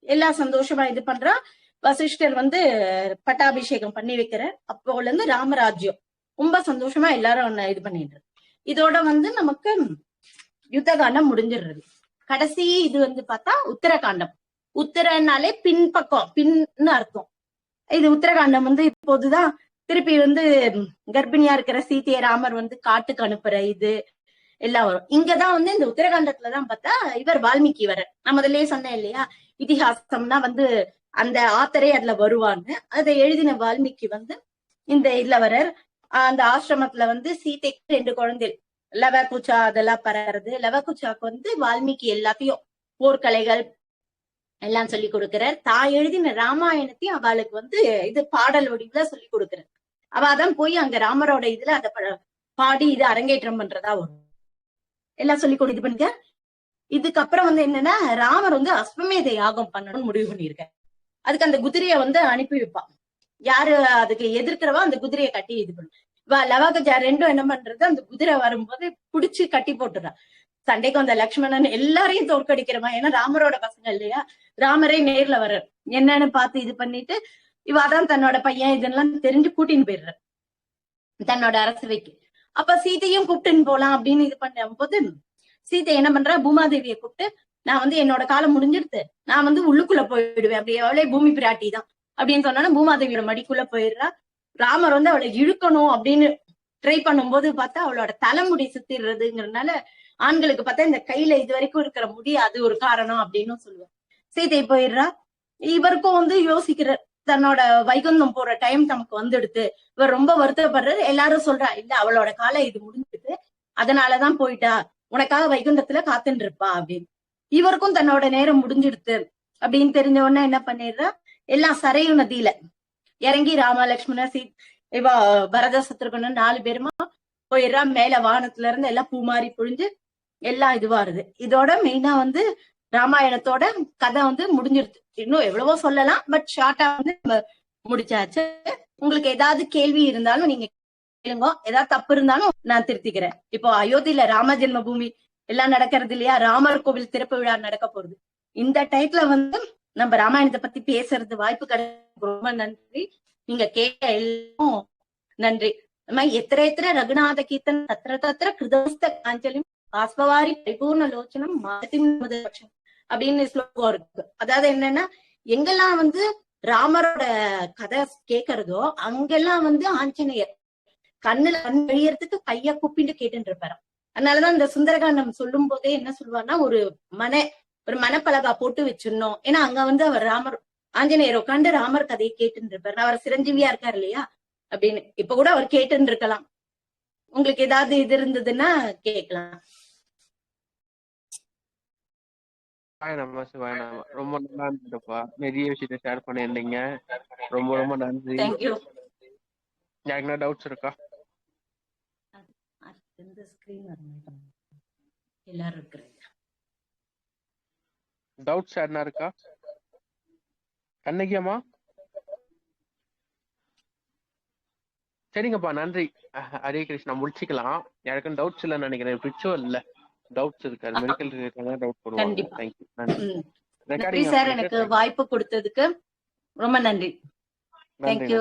எல்லா சந்தோஷமா இது பண்றா. வசிஷ்டர் வந்து பட்டாபிஷேகம் பண்ணி வைக்கிறார். அப்போல இருந்து ராமராஜ்யம் ரொம்ப சந்தோஷமா எல்லாரும் இது பண்ணிடுறாரு. இதோட வந்து நமக்கு யுத்த காண்டம் முடிஞ்சிடுறது. கடைசி இது வந்து பார்த்தா உத்தரகாண்டம். உத்தரனாலே பின்பக்கம், பின்னு அர்த்தம். இது உத்தரகாண்டம் வந்து இப்போதுதான் திருப்பி வந்து கர்ப்பிணியா இருக்கிற சீதையை ராமர் வந்து காட்டுக்கு அனுப்புற இது எல்லாம் வரும். இங்கதான் வந்து இந்த உத்தரகாண்டத்துலதான் பார்த்தா இவர் வால்மீகி வர. நான் முதல்லயே சொன்னேன் இல்லையா, இதிகாசம்னா வந்து அந்த ஆத்தரே அதுல வருவான்னு. அதை எழுதின வால்மீகி வந்து இந்த இதுல வர்றார். அந்த ஆசிரமத்துல வந்து சீதைக்கு 2 குழந்தை, லவகுச்சா அதெல்லாம் பரறது. லவகுச்சாக்கு வந்து வால்மீகி எல்லாத்தையும் போர்க்கலைகள் எல்லாம் சொல்லி கொடுக்கிறார். தான் எழுதின ராமாயணத்தையும் அவளுக்கு வந்து இது பாடல் வடிவுல சொல்லி கொடுக்கிறார். அவதான் போய் அங்க ராமரோட இதுல அத பாடி இது அரங்கேற்றம் பண்றதா வரும். எல்லாம் சொல்லி கொடு இது பண்ணுங்க. இதுக்கப்புறம் வந்து என்னன்னா ராமர் வந்து அஸ்வமேத யாகம் பண்ணணும்னு முடிவு பண்ணியிருக்காரு. அதுக்கு அந்த குதிரைய வந்து அனுப்பி வைப்பான். யாரு அதுக்கு எதிர்க்கிறவா அந்த குதிரையை கட்டி இது பண்ணும். லவகுச்சா ரெண்டும் என்ன பண்றது, அந்த குதிரை வரும்போது புடிச்சு கட்டி போட்டுறான். சண்டைக்கு வந்த லக்ஷ்மணன் எல்லாரையும் தோற்கடிக்கிறவன். ஏன்னா ராமரோட பசங்க இல்லையா, ராமரே நேர்ல வர்ற என்னன்னு பார்த்து இது பண்ணிட்டு இவாதான் தன்னோட பையன் இதெல்லாம் தெரிஞ்சு கூட்டின்னு போயிடுற தன்னோட அரசவைக்கு. அப்ப சீதையும் கூப்பிட்டுன்னு போலாம் அப்படின்னு இது பண்ணும் போது சீதை என்ன பண்றா, பூமாதேவியை கூப்பிட்டு நான் வந்து என்னோட காலம் முடிஞ்சிருது, நான் வந்து உள்ளுக்குள்ள போயிடுவேன், அப்படி அவளே பூமி பிராட்டி தான் அப்படின்னு சொன்னா பூமாதேவியோட மடிக்குள்ள போயிடுறா. ராமர் வந்து அவளை இழுக்கணும் அப்படின்னு ட்ரை பண்ணும்போது பார்த்தா அவளோட தலைமுடி சுத்திடுறதுங்கிறதுனால ஆண்களுக்கு பார்த்தா இந்த கையில இது வரைக்கும் இருக்கிற முடி அது ஒரு காரணம் அப்படின்னு சொல்லுவார். சீதை போயிடுறா. இவருக்கும் வந்து யோசிக்கிற தன்னோட வைகுந்தம் போற டைம் நமக்கு வந்துடுது, இவர் ரொம்ப வருத்தப்படுறாரு. எல்லாரும் சொல்றா இல்ல அவளோட காலம் இது முடிஞ்சுது, அதனாலதான் போயிட்டா, உனக்காக வைகுந்தத்துல காத்துட்டு இருப்பா அப்படின்னு. இவருக்கும் தன்னோட நேரம் முடிஞ்சிடுது அப்படின்னு தெரிஞ்ச உடனே என்ன பண்ணிடுறா, எல்லாம் சரையு நதியில இறங்கி ராமா லட்சுமண இவ பரத சத்ருகன் 4 பேருமா போயிடுறா. மேல வானத்துல இருந்து எல்லாம் பூ மாறி பொழிஞ்சு எல்லாம் இதுவாருது. இதோட மெயினா வந்து ராமாயணத்தோட கதை வந்து முடிஞ்சிருது. இன்னும் எவ்வளவோ சொல்லலாம், பட் ஷார்ட்டா வந்து முடிச்சாச்சு. உங்களுக்கு ஏதாவது கேள்வி இருந்தாலும் நீங்க கேளுங்க, ஏதாவது தப்பு இருந்தாலும் நான் திருத்திக்கிறேன். இப்போ அயோத்தியில ராம ஜென்ம பூமி எல்லாம் நடக்கிறது இல்லையா, ராமர் கோவில் திறப்பு விழா நடக்க போகுது. இந்த டைத்துல வந்து நம்ம ராமாயணத்தை பத்தி பேசுறது வாய்ப்பு கிடைக்கும். ரொம்ப நன்றி. நீங்க கேட்ட எல்லாம் நன்றி. எத்திர எத்திர ரகுநாத கீர்த்தன் தத்திர தத்திர கிருதஸ்த காஞ்சலியும் பாஸ்பவாரி பரிபூர்ண லோச்சனம் மாதம் அப்படின்னு ஸ்லோகம் இருக்கு. அதாவது என்னன்னா, எங்கெல்லாம் வந்து ராமரோட கதை கேட்கறதோ அங்கெல்லாம் வந்து ஆஞ்சநேயர் கண்ணுல கண் வழியறதுக்கு கைய கூப்பிட்டு கேட்டுட்டு இருப்பாரு. அதனாலதான் இந்த சுந்தரகாண்டம் சொல்லும் போதே என்ன சொல்லுவாருன்னா, ஒரு மனப்பலகா போட்டு வச்சிடணும். ஏன்னா அங்க வந்து அவர் ராமர் ஆஞ்சநேயர் உட்காந்து ராமர் கதையை கேட்டுட்டு இருப்பாரு. அவர் சிரஞ்சீவியா இருக்காரு இல்லையா அப்படின்னு. இப்ப கூட அவர் கேட்டுன்னு இருக்கலாம். உங்களுக்கு ஏதாவது இது இருந்ததுன்னா கேட்கலாம். ரொம்ப நல்லா இருந்துப்பா, நிறைய விஷயத்த ஷேர் பண்ணிருந்தீங்க. ரொம்ப ரொம்ப நன்றி. தேங்க்யூ. யாருக்குன்னா டவுட்ஸ் இருக்கா? எல்லாரும் இருக்கிறீங்க. டவுட்ஸ் யாருன்னா இருக்கா? கண்ணகியம்மா? சரிங்கப்பா, நன்றி. ஹரே கிருஷ்ணா. முடிச்சுக்கலாம். யாருக்கும் டவுட்ஸ் இல்லைன்னு நினைக்கிறேன். பிரிச்சுவல் இல்ல, டவுட்ஸ் இருக்காது. மெடிக்கல் ரிலேட்டடா டவுட் போடுவாங்க. தேங்க்யூ. நன்றி சார், எனக்கு வாய்ப்பு கொடுத்ததுக்கு ரொம்ப நன்றி. தேங்க்யூ.